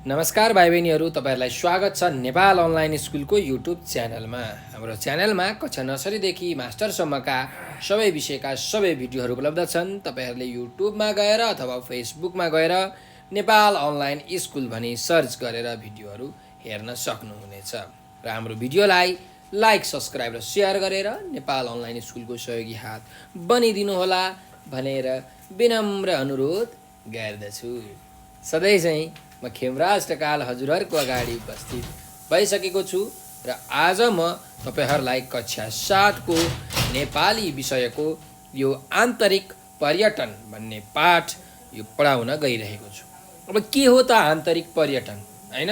नमस्कार भाइ बहिनीहरू, तपाईँहरूलाई स्वागत छ नेपाल अनलाइन स्कुलको युट्युब च्यानलमा। हाम्रो च्यानलमा कक्षा नर्सरीदेखि मास्टरसम्मका सबै विषयका सबै भिडियोहरू उपलब्ध छन्। तपाईँहरूले युट्युबमा गएर अथवा फेसबुकमा गएर नेपाल अनलाइन स्कुल भनी सर्च गरेर भिडियोहरू हेर्न सक्नुहुनेछ। र हाम्रो भिडियोलाई लाइक, सब्सक्राइब र सेयर गरेर नेपाल अनलाइन स्कुलको सहयोगी हात बनिदिनुहोला भनेर विनम्र अनुरोध गर्दछु। सधैँ चाहिँ म खेमराज ढकाल हजुरहरूको अगाडि उपस्थित भइसकेको छु र आज म तपाईहरूलाई कक्षा 7 को नेपाली विषयको यो आन्तरिक पर्यटन भन्ने पाठ यो पढाउन गइरहेको छु। अब के हो त आन्तरिक पर्यटन, हैन?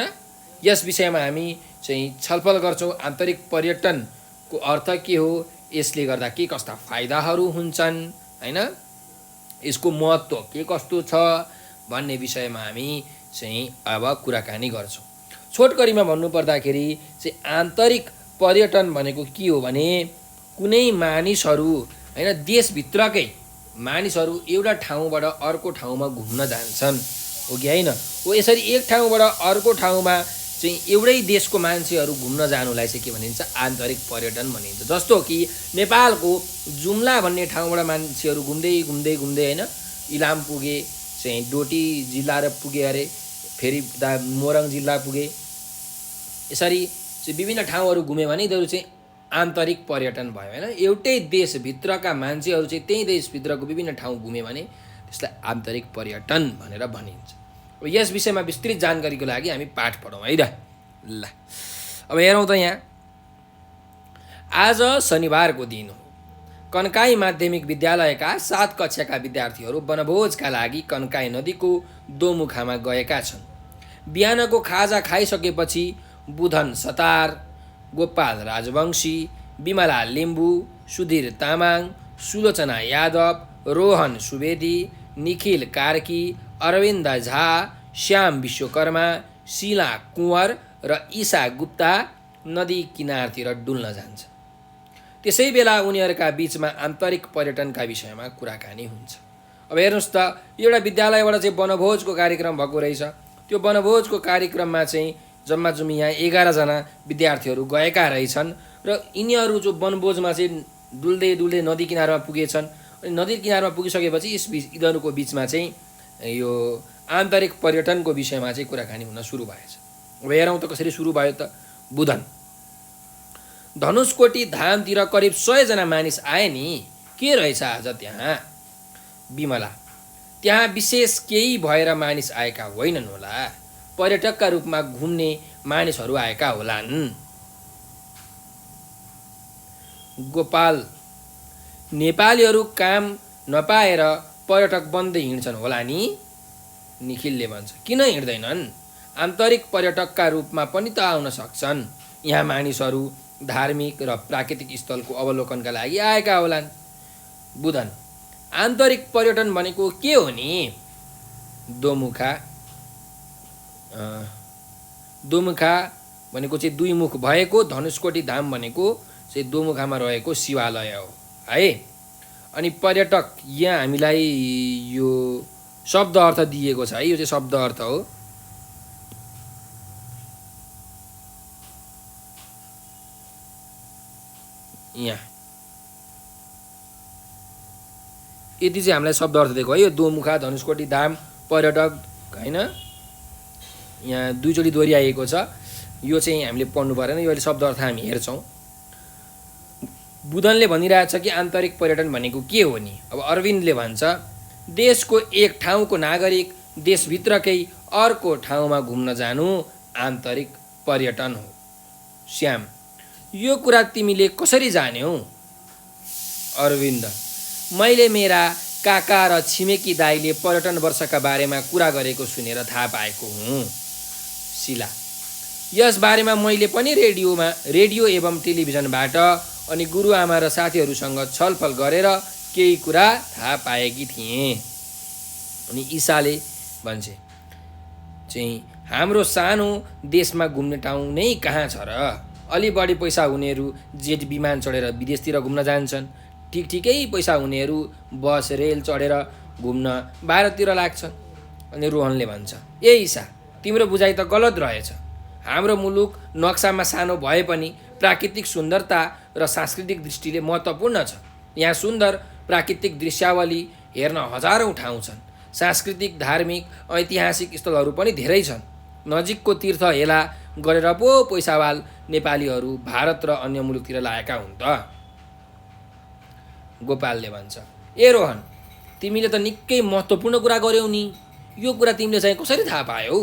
यस विषयमा हामी चाहिँ छलफल गर्छौँ। आन्तरिक पर्यटनको अर्थ के हो, यसले गर्दा के कस्ता फाइदाहरू हुन्छन्, हैन? यसको महत्त्व के कस्तो छ भन्ने विषयमा हामी चाहिँ अब कुराकानी गर्छौँ। छोटकरीमा भन्नुपर्दाखेरि चाहिँ आन्तरिक पर्यटन भनेको के हो भने कुनै मानिसहरू, हैन, देशभित्रकै मानिसहरू एउटा ठाउँबाट अर्को ठाउँमा घुम्न जान्छन्, हो कि होइन? हो यसरी एक ठाउँबाट अर्को ठाउँमा चाहिँ एउटै देशको मान्छेहरू घुम्न जानुलाई चाहिँ के भनिन्छ? आन्तरिक पर्यटन भनिन्छ। जस्तो कि नेपालको जुम्ला भन्ने ठाउँबाट मान्छेहरू घुम्दै घुम्दै घुम्दै होइन इलाम पुगे, चाहिँ डोटी जिल्ला र पुगे, अरे फेरि मोरङ जिल्ला पुगे। यसरी चाहिँ विभिन्न ठाउँहरू घुम्यो भने यिनीहरू चाहिँ आन्तरिक पर्यटन भयो, होइन? एउटै देशभित्रका मान्छेहरू चाहिँ त्यही देशभित्रको विभिन्न ठाउँ घुम्यो भने त्यसलाई आन्तरिक पर्यटन भनेर भनिन्छ। अब यस विषयमा विस्तृत जानकारीको लागि हामी पाठ पढौँ है त। ल अब हेरौँ त, यहाँ आज शनिबारको दिन हो। कन्काई माध्यमिक विद्यालयका 7 कक्षाका विद्यार्थीहरू वनभोजका लागि कन्काई नदीको दोमुखामा गएका छन्। बिहानको खाजा खाइसकेपछि बुधन सतार, गोपाल राजवंशी, विमला लिम्बू, सुधीर तामाङ, सुलोचना यादव, रोहन सुवेदी, निखिल कार्की, अरविन्द झा, श्याम विश्वकर्मा, शीला कुँवर र ईशा गुप्ता नदी किनारतिर डुल्न जान्छ। त्यसै बेला उनीहरूका बीचमा आन्तरिक पर्यटनका विषयमा कुराकानी हुन्छ। अब हेर्नुहोस् त, एउटा विद्यालयबाट चाहिँ वनभोजको कार्यक्रम भएको रहेछ। त्यो वनभोजको कार्यक्रममा चाहिँ जम्मा यहाँ 11 जना विद्यार्थीहरू गएका रहेछन् र यिनीहरू जो वनभोजमा चाहिँ डुल्दै डुल्दै नदी किनारमा पुगेछन्। अनि नदी किनारमा पुगिसकेपछि यिनीहरूको बिचमा चाहिँ यो आन्तरिक पर्यटनको विषयमा चाहिँ कुराकानी हुन सुरु भएछ। अब हेरौँ त कसरी सुरु भयो त। बुधन, धनुषकोटी धामतिर करिब 100 जना मानिस आए नि, के रहेछ आज त्यहाँ? विमला, त्यहाँ विशेष केही भएर मानिस आएका होइनन् होला, पर्यटकका रूपमा घुम्ने मानिसहरू आएका होलान्। गोपाल, नेपालीहरू काम नपाएर पर्यटक बन्दै हिँड्छन् होला नि? निखिलले भन्छ, किन हिँड्दैनन्? आन्तरिक पर्यटकका रूपमा पनि त आउन सक्छन्। यहाँ मानिसहरू धार्मिक र प्राकृतिक स्थलको अवलोकनका लागि आएका होलान्। बुधन, आन्तरिक पर्यटन भनेको के हो नि? दोमुखा भनेको चाहिँ 2 मुख भएको, धनुषकोटी धाम भनेको चाहिँ दोमुखामा रहेको शिवालय हो है। अनि पर्यटक, यहाँ हामीलाई यो शब्द अर्थ दिएको छ है, यो चाहिँ शब्द अर्थ हो। यहाँ यति चाहिँ हामीलाई शब्द अर्थ दिएको है, यो दोमुखा, धनुषकोटी धाम, पर्यटक, होइन? यहाँ 2 चोटि दोहोऱ्याइएको छ। यो चाहिँ हामीले पढ्नु परेन, यो अहिले शब्द अर्थ हामी हेर्छौँ। बुधनले भनिरहेछ कि आन्तरिक पर्यटन भनेको के हो नि? अब अरविन्दले भन्छ, देशको एक ठाउँको नागरिक देशभित्रकै अर्को ठाउँमा घुम्न जानु आन्तरिक पर्यटन हो। श्याम, यो कुरा तिमीले कसरी जान्यौ? अरविन्द, मैले मेरा काका र छिमेकी दाइले पर्यटन वर्षका बारेमा कुरा गरेको सुनेर थाहा पाएको हुँ। शीला, यस बारेमा मैले पनि रेडियो एवं टेलिभिजनबाट अनि गुरुआमा र साथीहरूसँग छलफल गरेर केही कुरा थाहा पाएकी थिएँ। अनि ईशाले भन्छ चाहिँ हाम्रो सानो देशमा घुम्ने ठाउँ नै कहाँ छ र? अलि बढी पैसा हुनेहरू जेट विमान चढेर विदेशतिर घुम्न जान्छन्। ठिकै पैसा हुनेहरू बस रेल चढेर घुम्न भारततिर लाग्छन्। अनि रोहनले भन्छ, ए ईशा, तिम्रो बुझाइ त गलत रहेछ। हाम्रो मुलुक नक्सामा सानो भए पनि प्राकृतिक सुन्दरता र सांस्कृतिक दृष्टिले महत्त्वपूर्ण छ। यहाँ सुन्दर प्राकृतिक दृश्यावली हेर्न हजारौँ ठाउँ छन्। सांस्कृतिक, धार्मिक, ऐतिहासिक स्थलहरू पनि धेरै छन्। नजिकको तीर्थ हेला गरेर पो पैसावाल नेपालीहरू भारत र अन्य मुलुकतिर लागेका हुन् त। गोपालले भन्छ, ए रोहन, तिमीले त निकै महत्त्वपूर्ण कुरा गर्यौ नि, यो कुरा तिमीले चाहिँ कसरी थाहा पायौ?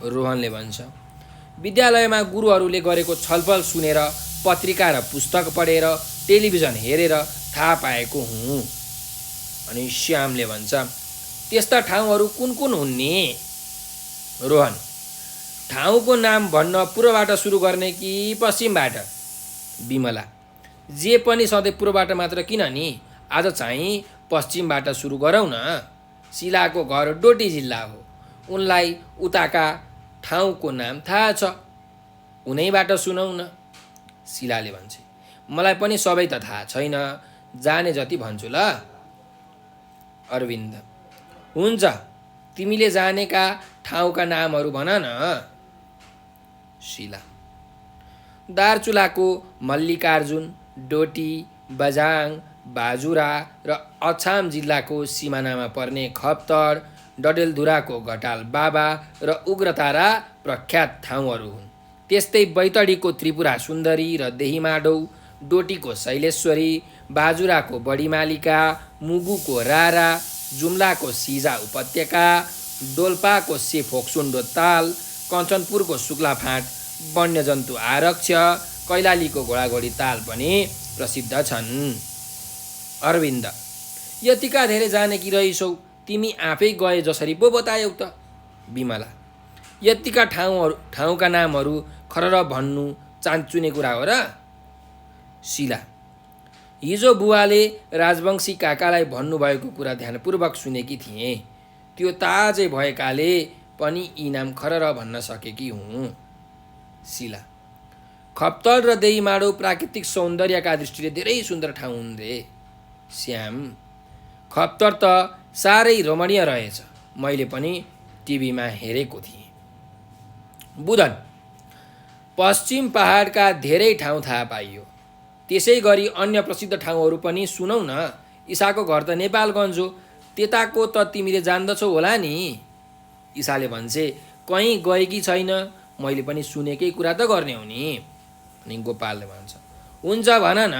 रोहनले भन्छ, विद्यालयमा गुरुहरूले गरेको छलफल सुनेर, पत्रिका र पुस्तक पढेर, टेलिभिजन हेरेर थाहा पाएको हुँ। अनि श्यामले भन्छ, त्यस्ता ठाउँहरू कुन कुन हुन् नि? रोहन, ठाउँको नाम भन्न पूर्वबाट सुरु गर्ने कि पश्चिमबाट? विमला, जे पनि सधैँ पूर्वबाट मात्र किन नि, आज चाहिँ पश्चिमबाट सुरु गरौँ न। शिलाको घर डोटी जिल्ला हो, उनलाई उताका ठाउँको नाम थाहा छ, उनैबाट सुनौ न। शिलाले भन्छ, मलाई पनि सबै त थाहा छैन, जाने जति भन्छु ल। अरविन्द, हुन्छ, तिमीले जानेका ठाउँका नामहरू भन न। शिला, दार्चुलाको मल्लिकार्जुन, डोटी, बझाङ, बाजुरा र अछाम जिल्लाको सिमानामा पर्ने खप्तड, डडेलधुराको घटाल बाबा र उग्रतारा प्रख्यात ठाउँहरू हुन्। त्यस्तै बैतडीको त्रिपुरा सुन्दरी र देहीमाडौ, डोटीको शैलेश्वरी, बाजुराको बडीमालिका, मुगुको रारा, जुम्लाको सिजा उपत्यका, डोल्पाको सेफोक्सुन्डो ताल, कञ्चनपुरको शुक्लाफाँट वन्यजन्तु आरक्ष, कैलालीको घोडाघोडी ताल पनि प्रसिद्ध छन्। अरविन्द, यतिका धेरै जानेकी रहिछौ, तिमी आफै गए जसरी पो बतायौ त। विमला, यतिका ठाउँका नामहरू खरर भन्नु चान्चुने कुरा हो र? शिला, हिजो बुवाले राजवंशी काकालाई भन्नुभएको कुरा ध्यानपूर्वक सुनेकी थिएँ, त्यो ताजै भएकाले पनि यी नाम खरर भन्न सकेकी हुँ। शिला, खप्तड र देहीमाडौ प्राकृतिक सौन्दर्यका दृष्टिले धेरै सुन्दर ठाउँ हुन् रे। श्याम, खप्तड त साह्रै रमणीय रहेछ, मैले पनि टिभीमा हेरेको थिएँ। बुधन, पश्चिम पहाडका धेरै ठाउँ थाहा पाइयो, त्यसै गरी अन्य प्रसिद्ध ठाउँहरू पनि सुनौ न। ईसाको घर त नेपालगञ्ज हो, त्यताको त तिमीले जान्दछौ होला नि। ईसाले भन्छे, कहीँ गएकी छैन, मैले पनि सुनेकै कुरा त गर्ने हो नि। अनि गोपालले भन्छ, हुन्छ भन न,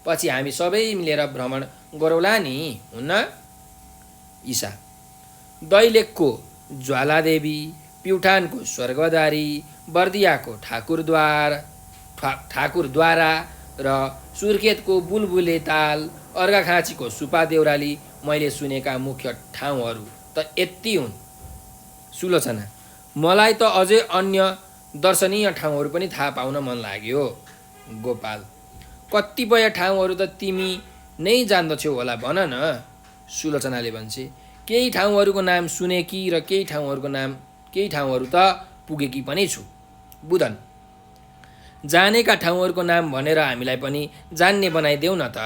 पछि हामी सबै मिलेर भ्रमण गरौँला नि, हुन्न? ईसा, दैलेखको ज्वालादेवी, प्युठानको स्वर्गद्वारी, बर्दियाको ठाकुरद्वारा र सुर्खेतको बुलबुले ताल, अर्घाखाँचीको सुपा देउराली मैले सुनेका मुख्य ठाउँहरू त यति हुन्। सुलोचना, मलाई त अझै अन्य दर्शनीय ठाउँहरू पनि थाहा पाउन मन लाग्यो। गोपाल, कतिपय ठाउँहरू त तिमी नै जान्दछौ होला, भन न। सुलोचनाले भन्छे, केही ठाउँहरूको नाम सुनेकी र केही ठाउँहरू त पुगेकी पनि छु। बुधन, जानेका ठाउँहरूको नाम भनेर हामीलाई पनि जान्ने बनाइदेऊ न त।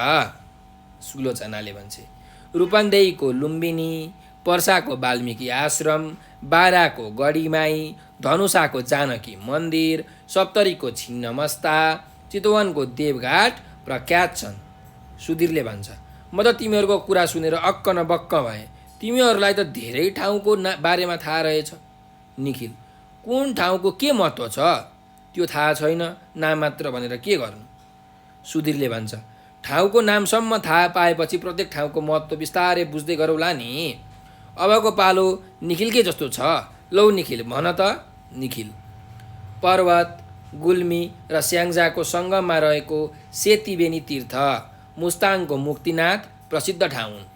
सुलोचनाले भन्छे, रूपन्देहीको लुम्बिनी, पर्साको वाल्मिकी आश्रम, बाराको गढीमाई, धनुषाको जानकी मन्दिर, सप्तरीको छिन्नमस्ता, चितवनको देवघाट प्रख्यात छन्। सुधीरले भन्छ, म त तिमीहरूको कुरा सुनेर अक्क न बक्क भएँ, तिमीहरूलाई त धेरै ठाउँको बारेमा थाहा रहेछ। निखिल, कुन ठाउँको के महत्त्व छ त्यो थाहा छैन, नाम मात्र भनेर के गर्नु? सुधीरले भन्छ, ठाउँको नामसम्म थाहा पाएपछि प्रत्येक ठाउँको महत्त्व बिस्तारै बुझ्दै गरौँला नि। अबको पालो निखिलकै जस्तो छ, लौ निखिल भन त। निखिल, पर्वत, गुल्मी र स्याङ्जाको सङ्गममा रहेको सेतीबेनी तीर्थ, मुस्ताङको मुक्तिनाथ प्रसिद्ध ठाउँ हुन्।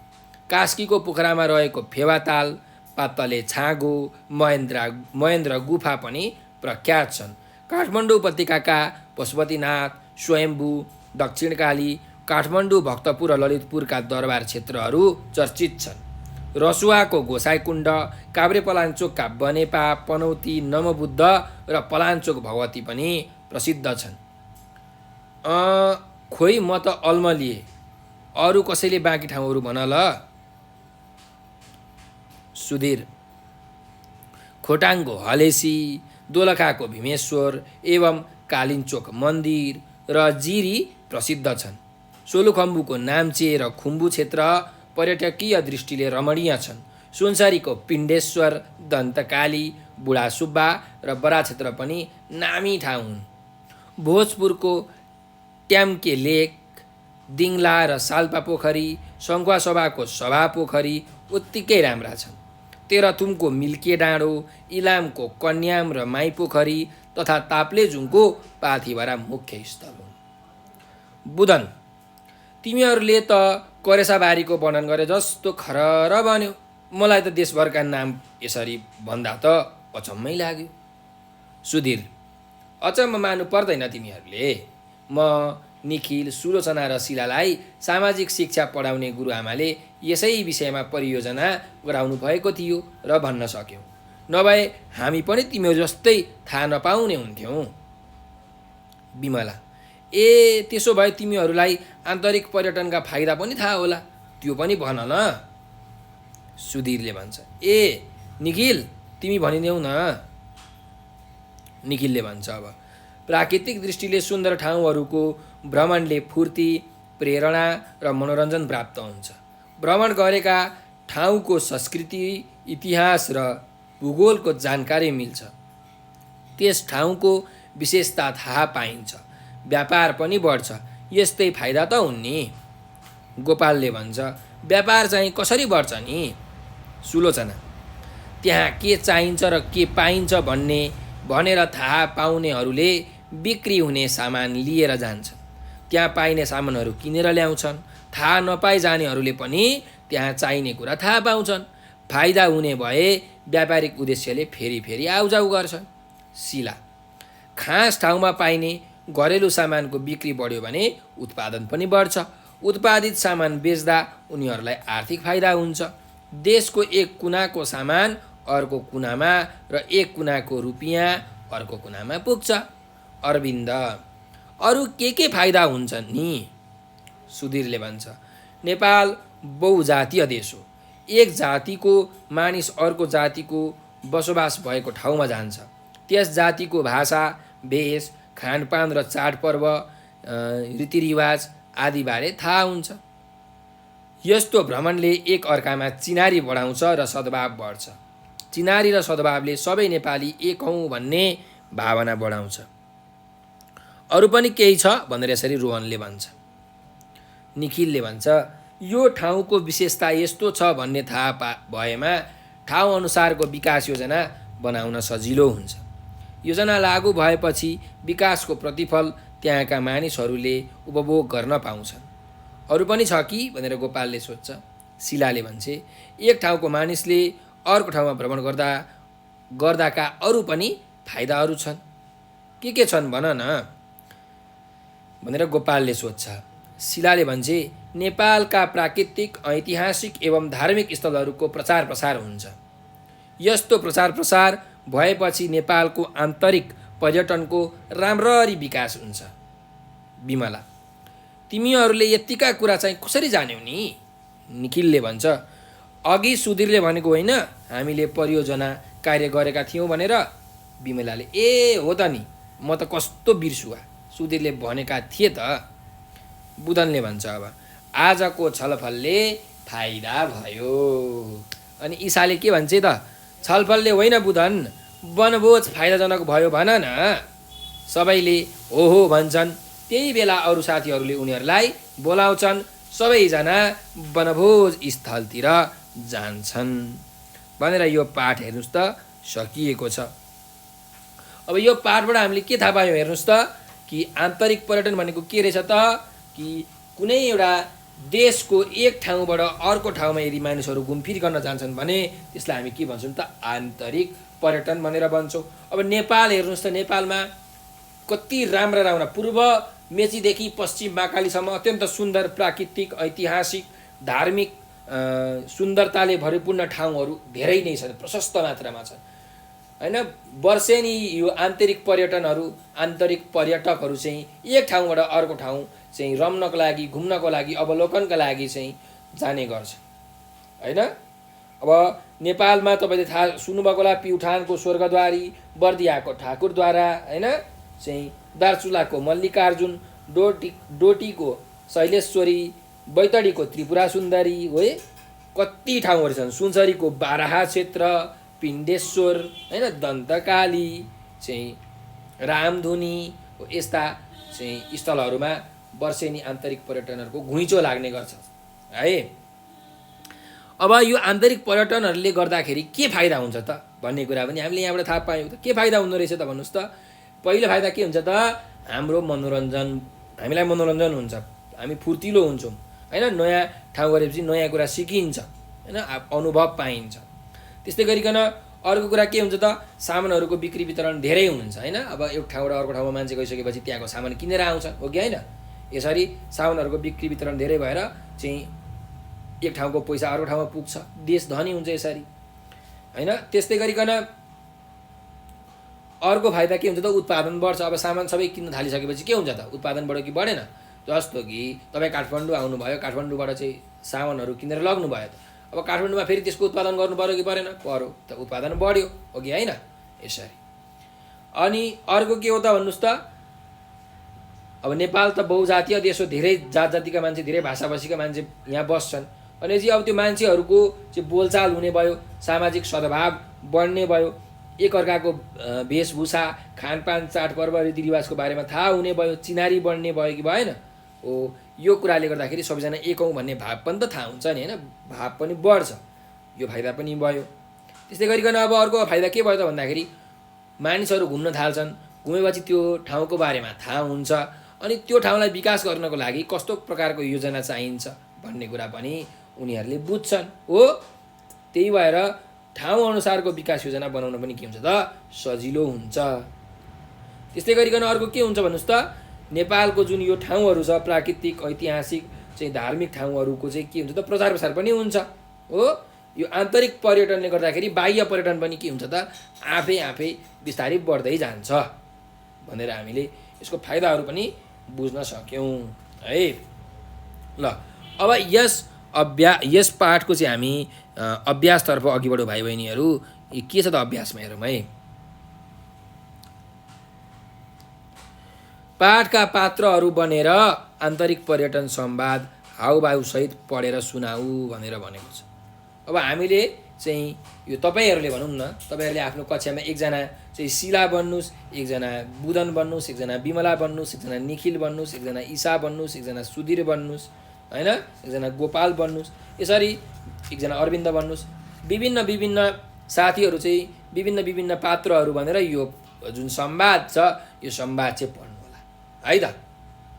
कास्कीको पोखरामा रहेको फेवाताल, पातले छाँगो, महेन्द्र गुफा पनि प्रख्यात छन्। काठमाडौँ उपत्यकाका पशुपतिनाथ, स्वयम्भू, दक्षिणकाली, काठमाडौँ, भक्तपुर र ललितपुरका दरबार क्षेत्रहरू चर्चित छन्। रसुवाको गोसाइकुण्ड, काभ्रेपलाञ्चोकका बनेपा, पनौती, नमबुद्ध र पलाञ्चोक भगवती पनि प्रसिद्ध छन्। खोइ म त अल्मलिए, अरू कसैले बाँकी ठाउँहरू भन ल। सुधीर, खोटाङको हलेसी, दोलखाको भीमेश्वर एवं कालिन्चोक मन्दिर र जिरी प्रसिद्ध छन्। सोलुखम्बुको नाम्चे र खुम्बु क्षेत्र पर्यटकीय दृष्टिले रमणीय छन्। सुनसरीको पिण्डेश्वर, दन्तकाली, बुढा सुब्बा र बरा क्षेत्र पनि नामी ठाउँ हुन्। भोजपुरको ट्याम्के लेक, दिङला र साल्पा पोखरी, सङ्खुवासभाको सभा पोखरी उत्तिकै राम्रा छन्। तेह्रथुमको मिल्के डाँडो, इलामको कन्याम र माई पोखरी तथा ताप्लेजुङको पाथिभरा मुख्य स्थल हुन्। बुधन, तिमीहरूले त करेसाबारीको वर्णन गरे जस्तो खरर बन्यो। मलाई त देशभरका नाम यसरी भन्दा त अचम्मै लाग्यो। सुधीर, अचम्म मान्नु पर्दैन तिमीहरूले। म, निखिल, सुलोचना र शिलालाई सामाजिक शिक्षा पढाउने गुरुआमाले यसै विषयमा परियोजना गराउनु भएको थियो र भन्न सक्यौँ। नभए हामी पनि तिमीहरू जस्तै थाहा नपाउने हुन्थ्यौँ। विमला, त्यसो भए तिमीहरूलाई आन्तरिक पर्यटनका फाइदा पनि थाहा होला, त्यो पनि भन न। सुधीरले भन्छ, निखिल तिमी भनिदेऊ न। निखिलले भन्छ, अब प्राकृतिक दृष्टिले सुन्दर ठाउँहरूको भ्रमणले फूर्ति, प्रेरणा र मनोरञ्जन प्राप्त हुन्छ। भ्रमण गरेका ठाउँको संस्कृति, इतिहास र भूगोलको जानकारी मिल्छ। त्यस ठाउँको विशेषता थाहा पाइन्छ। व्यापार पनि बढ्छ। यस्तै फाइदा त हुन् नि। गोपालले भन्छ, व्यापार चाहिँ कसरी बढ्छ नि? सुलोचना, त्यहाँ के चाहिन्छ र के पाइन्छ भनेर थाहा पाउनेहरूले बिक्री हुने सामान लिएर जान्छन्। त्यहाँ पाइने सामानहरू किनेर ल्याउँछन्। थाहा नपाइ जानेहरूले पनि त्यहाँ चाहिने कुरा थाहा पाउँछन्। फाइदा हुने भए व्यापारिक उद्देश्यले फेरि फेरि आउजाउ गर्छन्। शिला, खास ठाउँमा पाइने घरेलु सामानको बिक्री बढ्यो भने उत्पादन पनि बढ्छ। उत्पादित सामान बेच्दा उनीहरूलाई आर्थिक फाइदा हुन्छ। देशको एक कुनाको सामान अर्को कुनामा र एक कुनाको रुपियाँ अर्को कुनामा पुग्छ। अरविन्द, अरू के फाइदा हुन्छन् नि? सुधीरले भन्छ, नेपाल बहुजातीय देश हो। एक जातिको मानिस अर्को जातिको बसोबास भएको ठाउँमा जान्छ। त्यस जातिको भाषा, भेष, खानपान र चाडपर्व, रीतिरिवाज आदिबारे थाहा हुन्छ। यस्तो भ्रमणले एक अर्कामा चिनारी बढाउँछ र सद्भाव बढ्छ। चिनारी र सद्भावले सबै नेपाली एक हौँ भन्ने भावना बढाउँछ। अरू पनि केही छ भनेर यसरी रोहनले भन्छ। निखिलले भन्छ, यो ठाउँको विशेषता यस्तो छ भन्ने थाहा भएमा ठाउँ अनुसारको विकास योजना बनाउन सजिलो हुन्छ। योजना लागू भएपछि विकासको प्रतिफल त्यहाँका मानिसहरूले उपभोग गर्न पाउँछन्। अरू पनि छ कि भनेर गोपालले सोध्छ। शिलाले भन्छे, एक ठाउँको मानिसले अर्को ठाउँमा भ्रमण गर्दाका अरू पनि फाइदाहरू छन्। के छन् भन न भनेर गोपालले सोध्छ। शिलाले भन्छे, नेपालका प्राकृतिक, ऐतिहासिक एवं धार्मिक स्थलहरूको प्रचार प्रसार हुन्छ। यस्तो प्रचार प्रसार भएपछि नेपालको आन्तरिक पर्यटनको राम्ररी विकास हुन्छ। विमला, तिमीहरूले यतिका कुरा चाहिँ कसरी जान्यौ नि? निखिलले भन्छ, अघि सुधीरले भनेको होइन हामीले परियोजना कार्य गरेका थियौँ भनेर। विमलाले, हो त नि, म त कस्तो बिर्सुवा, सुधीरले भनेका थिए त। बुधनले भन्छ, अब आजको छलफलले फाइदा भयो। अनि ईसाले के भन्छ त? छलफलले होइन बुधन, वनभोज फाइदाजनक भयो भन न। सबैले हो भन्छन्। त्यही बेला अरू साथीहरूले उनीहरूलाई बोलाउँछन्। सबैजना वनभोज स्थलतिर जान्छन् भनेर यो पाठ हेर्नुहोस् त सकिएको छ। अब यो पाठबाट हामीले के थाहा पायौँ हेर्नुहोस् त, कि आन्तरिक पर्यटन भनेको के रहेछ त, कि कुनै एउटा देशको एक ठाउँबाट अर्को ठाउँमा यदि मानिसहरू घुमफिर गर्न जान्छन् भने त्यसलाई हामी के भन्छौँ त? आन्तरिक पर्यटन भनेर भन्छौँ। अब नेपाल हेर्नुहोस् त, नेपालमा कति राम्रा पूर्व मेचीदेखि पश्चिम महाकालीसम्म अत्यन्त सुन्दर प्राकृतिक, ऐतिहासिक, धार्मिक सुन्दरताले भरिपूर्ण ठाउँहरू धेरै नै छन्, प्रशस्त मात्रामा छन् होइन। वर्षेनी यो आन्तरिक पर्यटकहरू चाहिँ एक ठाउँबाट अर्को ठाउँ चाहिँ रम्नको लागि, घुम्नको लागि, अवलोकनका लागि चाहिँ जाने गर्छ होइन। अब नेपालमा तपाईँले थाहा सुन्नुभएको होला प्युठानको स्वर्गद्वारी, बर्दियाको ठाकुरद्वारा होइन, चाहिँ दार्चुलाको मल्लिकार्जुन, डोटीको शैलेश्वरी, बैतडीको त्रिपुरा सुन्दरी हो, कति ठाउँहरू छन्। सुनसरीको बाराहा क्षेत्र, पिण्डेश्वर होइन, दन्तकाली, चाहिँ रामधुनी, यस्ता चाहिँ स्थलहरूमा वर्षेनी आन्तरिक पर्यटनहरूको घुइँचो लाग्ने गर्छ है। अब यो आन्तरिक पर्यटनहरूले गर्दाखेरि के फाइदा हुन्छ त भन्ने कुरा पनि हामीले यहाँबाट थाहा पायौँ। त के फाइदा हुँदो रहेछ त भन्नुहोस् त। पहिलो फाइदा के हुन्छ त, हाम्रो मनोरञ्जन, हामीलाई मनोरञ्जन हुन्छ, हामी फुर्तिलो हुन्छौँ होइन, नयाँ ठाउँ गएपछि नयाँ कुरा सिकिन्छ होइन, अनुभव पाइन्छ। त्यस्तै गरिकन अर्को कुरा के हुन्छ त, सामानहरूको बिक्री वितरण धेरै हुन्छ होइन। अब एक ठाउँबाट अर्को ठाउँमा मान्छे गइसकेपछि त्यहाँको सामान किनेर आउँछ हो कि होइन। यसरी सामानहरूको बिक्री वितरण धेरै भएर चाहिँ एक ठाउँको पैसा अर्को ठाउँमा पुग्छ, देश धनी हुन्छ यसरी होइन। त्यस्तै गरिकन अर्को फाइदा के हुन्छ त, उत्पादन बढ्छ। अब सामान सबै किन्न थालिसकेपछि के हुन्छ त, उत्पादन बढ्यो कि बढेन। जस्तो कि तपाईँ काठमाडौँ आउनुभयो, काठमाडौँबाट चाहिँ सामानहरू किनेर लग्नुभयो, त अब काठमाडौँमा फेरि त्यसको उत्पादन गर्नु पऱ्यो कि परेन, पऱ्यो, त उत्पादन बढ्यो हो कि होइन यसरी। अनि अर्को के हो त भन्नुहोस् त, अब नेपाल त बहुजातीय देश हो, धेरै जात जातिका मान्छे, धेरै भाषाभाषीका मान्छे यहाँ बस्छन्। अनि चाहिँ अब त्यो मान्छेहरूको चाहिँ बोलचाल हुने भयो, सामाजिक सद्भाव बढ्ने भयो, एकअर्काको वेशभूषा, खानपान, चाडपर्व, रीतिरिवाजको बारेमा थाहा हुने भयो, चिनारी बढ्ने भयो कि भएन हो। यो कुराले गर्दाखेरि सबैजना एक हौँ भन्ने भाव पनि त थाहा हुन्छ नि होइन, भाव पनि बढ्छ, यो फाइदा पनि भयो। त्यस्तै गरिकन अब अर्को फाइदा के भयो त भन्दाखेरि, मानिसहरू घुम्न थाल्छन्, घुमेपछि त्यो ठाउँको बारेमा थाहा हुन्छ, अनि त्यो ठाउँलाई विकास गर्नको लागि कस्तो प्रकारको योजना चाहिन्छ भन्ने कुरा पनि उनीहरूले बुझ्छन् हो। त्यही भएर ठाउँ अनुसारको विकास योजना बनाउन पनि के हुन्छ त, सजिलो हुन्छ। त्यस्तै गरिकन अर्को के हुन्छ भन्नुहोस् त, नेपालको जुन यो ठाउँहरू छ, प्राकृतिक, ऐतिहासिक, चाहिँ धार्मिक ठाउँहरूको चाहिँ के हुन्छ त, प्रचार प्रसार पनि हुन्छ हो। यो आन्तरिक पर्यटनले गर्दाखेरि बाह्य पर्यटन पनि के हुन्छ त, आफै बिस्तारै बढ्दै जान्छ भनेर हामीले यसको फाइदाहरू पनि बुझ्न सक्यौँ है। ल अब यस पाठको चाहिँ हामी अभ्यासतर्फ अघि बढौँ भाइ बहिनीहरू। के छ त अभ्यासमा हेरौँ है। पाठका पात्रहरू बनेर आन्तरिक पर्यटन संवाद हाउभाउसहित पढेर सुनाऊ भनेर भनेको छ। अब हामीले चाहिँ यो तपाईँहरूले भनौँ न, तपाईँहरूले आफ्नो कक्षामा एकजना चाहिँ शिला बन्नुहोस्, एकजना बुधन बन्नुहोस्, एकजना विमला बन्नुहोस्, एकजना निखिल बन्नुहोस्, एकजना ईशा बन्नुहोस्, एकजना सुधीर बन्नुहोस् होइन, एकजना गोपाल बन्नुहोस्, यसरी एकजना अरविन्द बन्नुहोस्। विभिन्न साथीहरू चाहिँ विभिन्न पात्रहरू भनेर यो जुन संवाद छ, यो संवाद चाहिँ पढ्नु होला है त,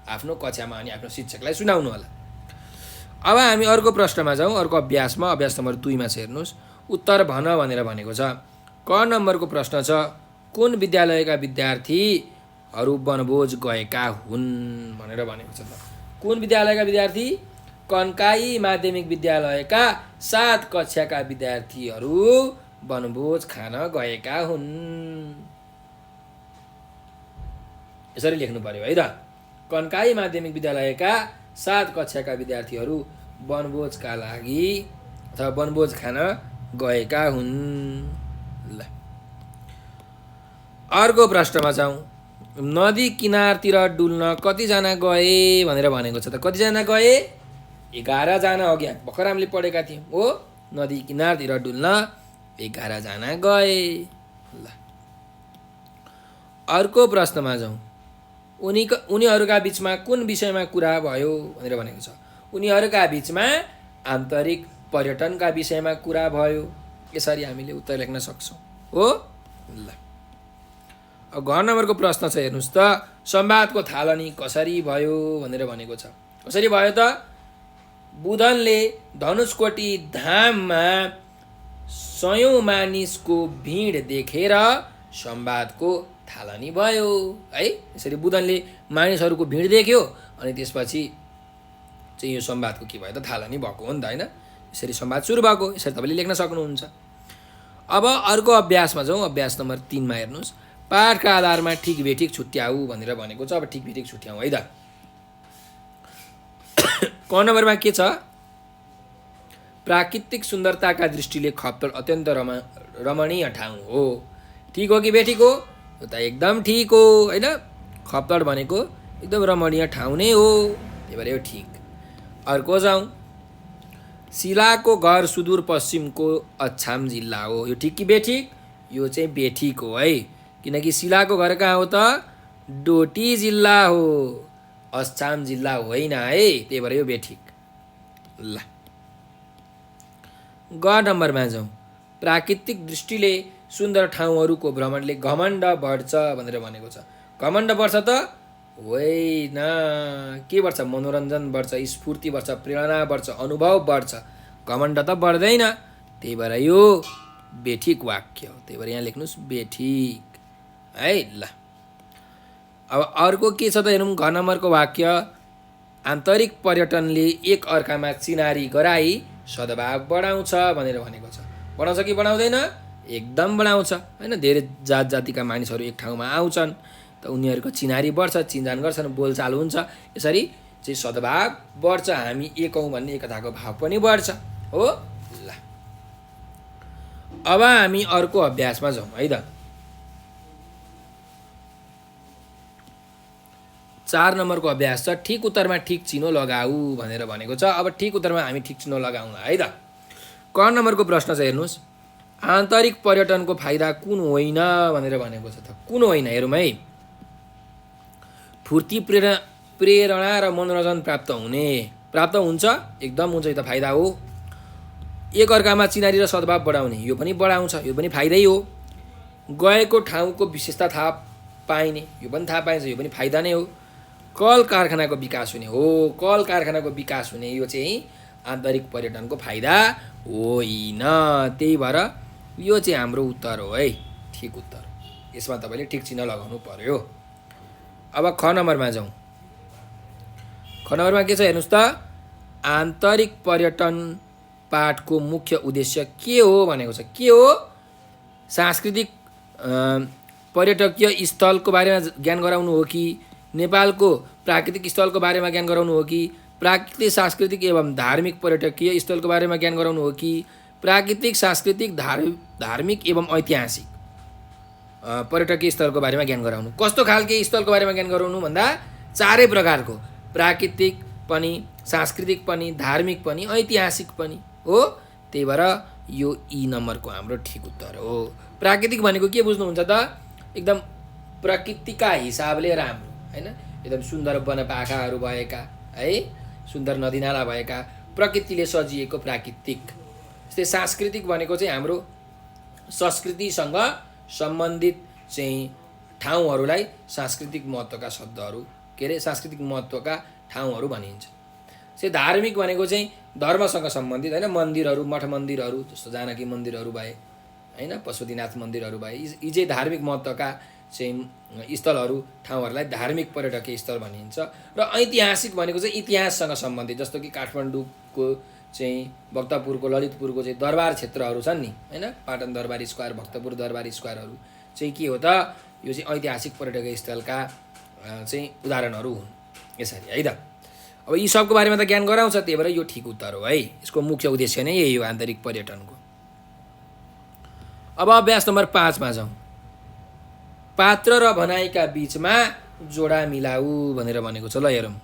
आफ्नो कक्षामा अनि आफ्नो शिक्षकलाई सुनाउनु होला। अब हामी अर्को प्रश्नमा जाउँ, अर्को अभ्यासमा, अभ्यास नम्बर 2मा छ हेर्नुहोस्। उत्तर भन भनेर भनेको छ। क नम्बरको प्रश्न छ, कुन विद्यालयका विद्यार्थीहरू वनभोज गएका हुन् भनेर भनेको छ। कुन विद्यालयका विद्यार्थी? कन्काई माध्यमिक विद्यालयका 7 कक्षाका विद्यार्थीहरू वनभोज खान गएका हुन्। यसरी लेख्नु पर्यो है त। कन्काई माध्यमिक विद्यालयका 7 कक्षाका विद्यार्थीहरू वनभोजका लागि अथवा वनभोज खान गएका हुन्। ल अर्को प्रश्नमा जाउँ। नदी किनारतिर डुल्न कतिजना गए भनेर भनेको छ त। कतिजना गए? 11 जना। अघि भर्खर हामीले पढेका थियौँ हो। नदी किनारतिर डुल्न 11 जना गए। ल अर्को प्रश्नमा जाउँ। उनीहरूका बिचमा कुन विषयमा कुरा भयो भनेर भनेको छ। उनीहरूका बिचमा आन्तरिक पर्यटनका विषयमा कुरा भयो। यसरी हामीले उत्तर लेख्न सक्छौँ हो। ल अब घ नम्बरको प्रश्न छ हेर्नुहोस् त। संवादको थालनी कसरी भयो भनेर भनेको छ। कसरी भयो त? बुधनले धनुषकोटी धाममा 100औं मानिसको भिड देखेर संवादको थालनी भयो है। यसरी बुधनले मानिसहरूको भिड देख्यो अनि त्यसपछि चाहिँ यो संवादको के भयो त? थालनी भएको हो नि त होइन। यसरी संवाद सुरु भएको, यसरी तपाईँले लेख्न सक्नुहुन्छ। अब अर्को अभ्यासमा जाउँ। अभ्यास नम्बर 3मा हेर्नुहोस्। पाठका आधारमा ठिक बेठिक छुट्याऊ भनेर भनेको छ। अब ठिक बेठिक छुट्याऊ है त। क नम्बरमा के छ? प्राकृतिक सुन्दरताका दृष्टिले खप्तड अत्यन्त रमणीय ठाउँ हो। ठिक हो कि बेठिक हो? यो त एकदम ठिक हो होइन। खप्तड भनेको एकदम रमणीय ठाउँ नै हो, त्यही भएर यो ठिक। अर्को जाउँ। शिलाको घर सुदूरपश्चिमको अछाम जिल्ला हो। यो ठिक कि बेठिक? यो चाहिँ बेठिक हो है, किनकि शिलाको घर कहाँ हो त? डोटी जिल्ला हो, अछाम जिल्ला होइन है, त्यही भएर यो बेठिक। ल ग नम्बरमा जाउँ। प्राकृतिक दृष्टिले सुन्दर ठाउँहरूको भ्रमणले घमण्ड बढ्छ भनेर भनेको छ। घमण्ड बढ्छ त होइन, के बढ्छ? मनोरञ्जन बढ्छ, स्फूर्ति बढ्छ, प्रेरणा बढ्छ, अनुभव बढ्छ, घमण्ड त बढ्दैन। त्यही भएर यो बेठिक वाक्य हो, त्यही भएर यहाँ लेख्नुहोस् बेठिक है। ल अब अर्को के छ त हेरौँ। घ नम्बरको वाक्य। आन्तरिक पर्यटनले एक अर्कामा चिनारी गराई सद्भाव बढाउँछ भनेर भनेको छ। बढाउँछ कि बढाउँदैन? एकदम बढाउँछ होइन। धेरै जात जातिका मानिसहरू एक ठाउँमा आउँछन् त उनीहरूको चिनारी बढ्छ, चिनजान गर्छन्, बोलचाल हुन्छ, यसरी चाहिँ सद्भाव बढ्छ, हामी एक हौँ भन्ने एकताको भाव पनि बढ्छ हो। ल अब हामी अर्को अभ्यासमा जाउँ है त। 4 नम्बरको अभ्यास छ। ठिक उत्तरमा ठिक चिनो लगाऊ भनेर भनेको छ। अब ठिक उत्तरमा हामी ठिक चिनो लगाउँ है त। क नम्बरको प्रश्न छ हेर्नुहोस्। आन्तरिक पर्यटनको फाइदा कुन होइन भनेर भनेको छ त। कुन होइन हेरौँ है। फूर्ति, प्रेरणा र मनोरञ्जन प्राप्त हुन्छ, एकदम हुन्छ, यो त फाइदा हो। एक अर्कामा चिनारी र सद्भाव बढाउने, यो पनि बढाउँछ, यो पनि फाइदै हो। गएको ठाउँको विशेषता थाहा पाइने, यो पनि थाहा पाइन्छ, यो पनि फाइदा नै हो। कल कारखानाको विकास हुने हो, कल कारखानाको विकास हुने, यो चाहिँ आन्तरिक पर्यटनको फाइदा होइन। त्यही भएर यो चाहिँ हाम्रो उत्तर हो है, ठिक उत्तर। यसमा तपाईँले ठिक चिन्ह लगाउनु पर्यो। अब ख नम्बरमा जाउँ। ख नम्बरमा के छ हेर्नुहोस् त। आन्तरिक पर्यटन पाठको मुख्य उद्देश्य के हो भनेको छ। के हो? सांस्कृतिक पर्यटकीय स्थलको बारेमा ज्ञान गराउनु हो कि नेपालको प्राकृतिक स्थलको बारेमा ज्ञान गराउनु हो कि प्राकृतिक सांस्कृतिक एवं धार्मिक पर्यटकीय स्थलको बारेमा ज्ञान गराउनु हो कि प्राकृतिक सांस्कृतिक धार्मिक एवं ऐतिहासिक पर्यटकीय स्थलको बारेमा ज्ञान गराउनु? कस्तो खालके स्थलको बारेमा ज्ञान गराउनु भन्दा चारै प्रकारको, प्राकृतिक पनि, सांस्कृतिक पनि, धार्मिक पनि, ऐतिहासिक पनि हो। त्यही भएर यो ई नम्बरको हाम्रो ठिक उत्तर हो। प्राकृतिक भनेको के बुझ्नुहुन्छ त? एकदम प्रकृतिका हिसाबले राम्रो होइन, एकदम सुन्दर वनपाखाहरू भएका है, सुन्दर नदीनाला भएका, प्रकृतिले सजिएको प्राकृतिक। जस्तै सांस्कृतिक भनेको चाहिँ हाम्रो संस्कृतिसँग सम्बन्धित चाहिँ ठाउँहरूलाई सांस्कृतिक महत्त्वका शब्दहरू, के अरे सांस्कृतिक महत्त्वका ठाउँहरू भनिन्छ। चाहिँ धार्मिक भनेको चाहिँ धर्मसँग सम्बन्धित होइन, मन्दिरहरू, मठ मन्दिरहरू जस्तो जानकी मन्दिरहरू भए होइन, पशुपतिनाथ मन्दिरहरू भए, यी चाहिँ धार्मिक महत्त्वका चाहिँ स्थलहरू, ठाउँहरूलाई धार्मिक पर्यटकीय स्थल भनिन्छ। र ऐतिहासिक भनेको चाहिँ इतिहाससँग सम्बन्धित, जस्तो कि काठमाडौँको चाहिँ भक्तपुरको, ललितपुरको चाहिँ दरबार क्षेत्रहरू छन् नि होइन, पाटन दरबार स्क्वायर, भक्तपुर दरबार स्क्वायरहरू चाहिँ के हो त? यो चाहिँ ऐतिहासिक पर्यटकीय स्थलका चाहिँ उदाहरणहरू हुन् यसरी है त। अब यी सबको बारेमा त ज्ञान गराउँछ, त्यही भएर यो ठिक उत्तर हो है। यसको मुख्य उद्देश्य नै यही हो, आन्तरिक पर्यटनको। अब अभ्यास नम्बर 5 मा जाउँ। पात्र र भनाइका बीचमा जोडा मिलाऊ भनेर भनेको छ। ल हेरौँ।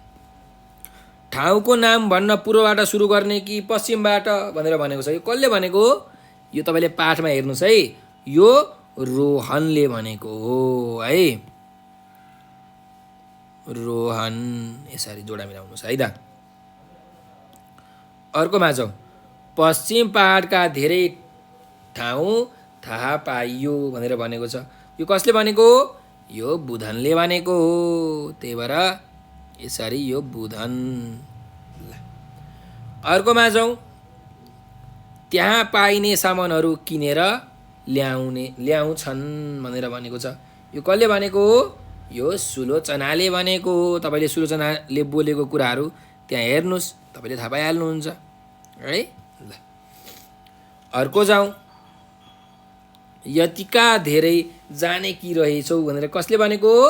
ठाउँको नाम भन्न पूर्वबाट सुरु गर्ने कि पश्चिमबाट भनेर भनेको छ। यो कसले भनेको? यो तपाईँले पाठमा हेर्नुहोस् है, यो रोहनले भनेको हो है, रोहन। यसरी जोडा मिलाउनुहोस् है त। अर्कोमा जाउँ। पश्चिम पहाडका धेरै ठाउँ थाहा पाइयो भनेर भनेको छ। यो कसले भनेको? यो बुधनले भनेको हो, त्यही भएर यसरी यो बुधन। अर्कोमा जाउँ। त्यहाँ पाइने सामानहरू किनेर ल्याउँछन् भनेर भनेको छ। यो कसले भनेको हो? यो सुलोचनाले भनेको हो। तपाईँले सुलोचनाले बोलेको कुराहरू त्यहाँ हेर्नुहोस्, तपाईँले थाहा पाइहाल्नुहुन्छ है। ल अर्को जाउँ। यतिका धेरै जानेकी रहेछौ भनेर कसले भनेको हो?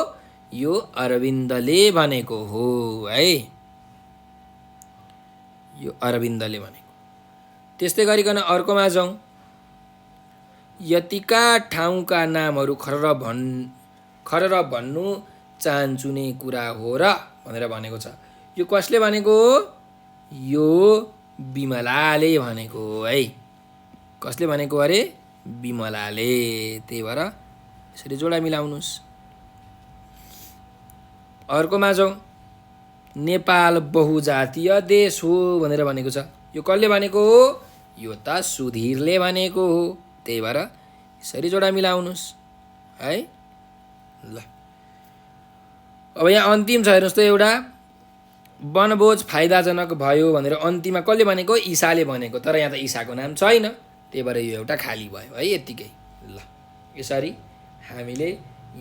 यो अरविन्दले भनेको हो है, यो अरविन्दले भनेको। त्यस्तै गरिकन अर्कोमा जाउँ। यतिका ठाउँका नामहरू खरेर भन्नु चाहन्छु ने कुरा हो र भनेर भनेको छ। यो कसले भनेको हो? यो बिमलाले भनेको हो है। कसले भनेको अरे? बिमलाले। त्यही भएर यसरी जोडा मिलाउनुहोस्। अर्कोमा जाउँ। नेपाल बहुजातीय देश हो भनेर भनेको छ। यो कसले भनेको हो? यो त सुधीरले भनेको हो। त्यही भएर यसरी जोडा मिलाउनुहोस् है। ल अब यहाँ अन्तिम छ हेर्नुहोस् त, एउटा वनभोज फाइदाजनक भयो भनेर अन्तिममा कसले भनेको? ईसाले भनेको। तर यहाँ त ईसाको नाम छैन, त्यही भएर यो एउटा खाली भयो है, यत्तिकै। ल यसरी हामीले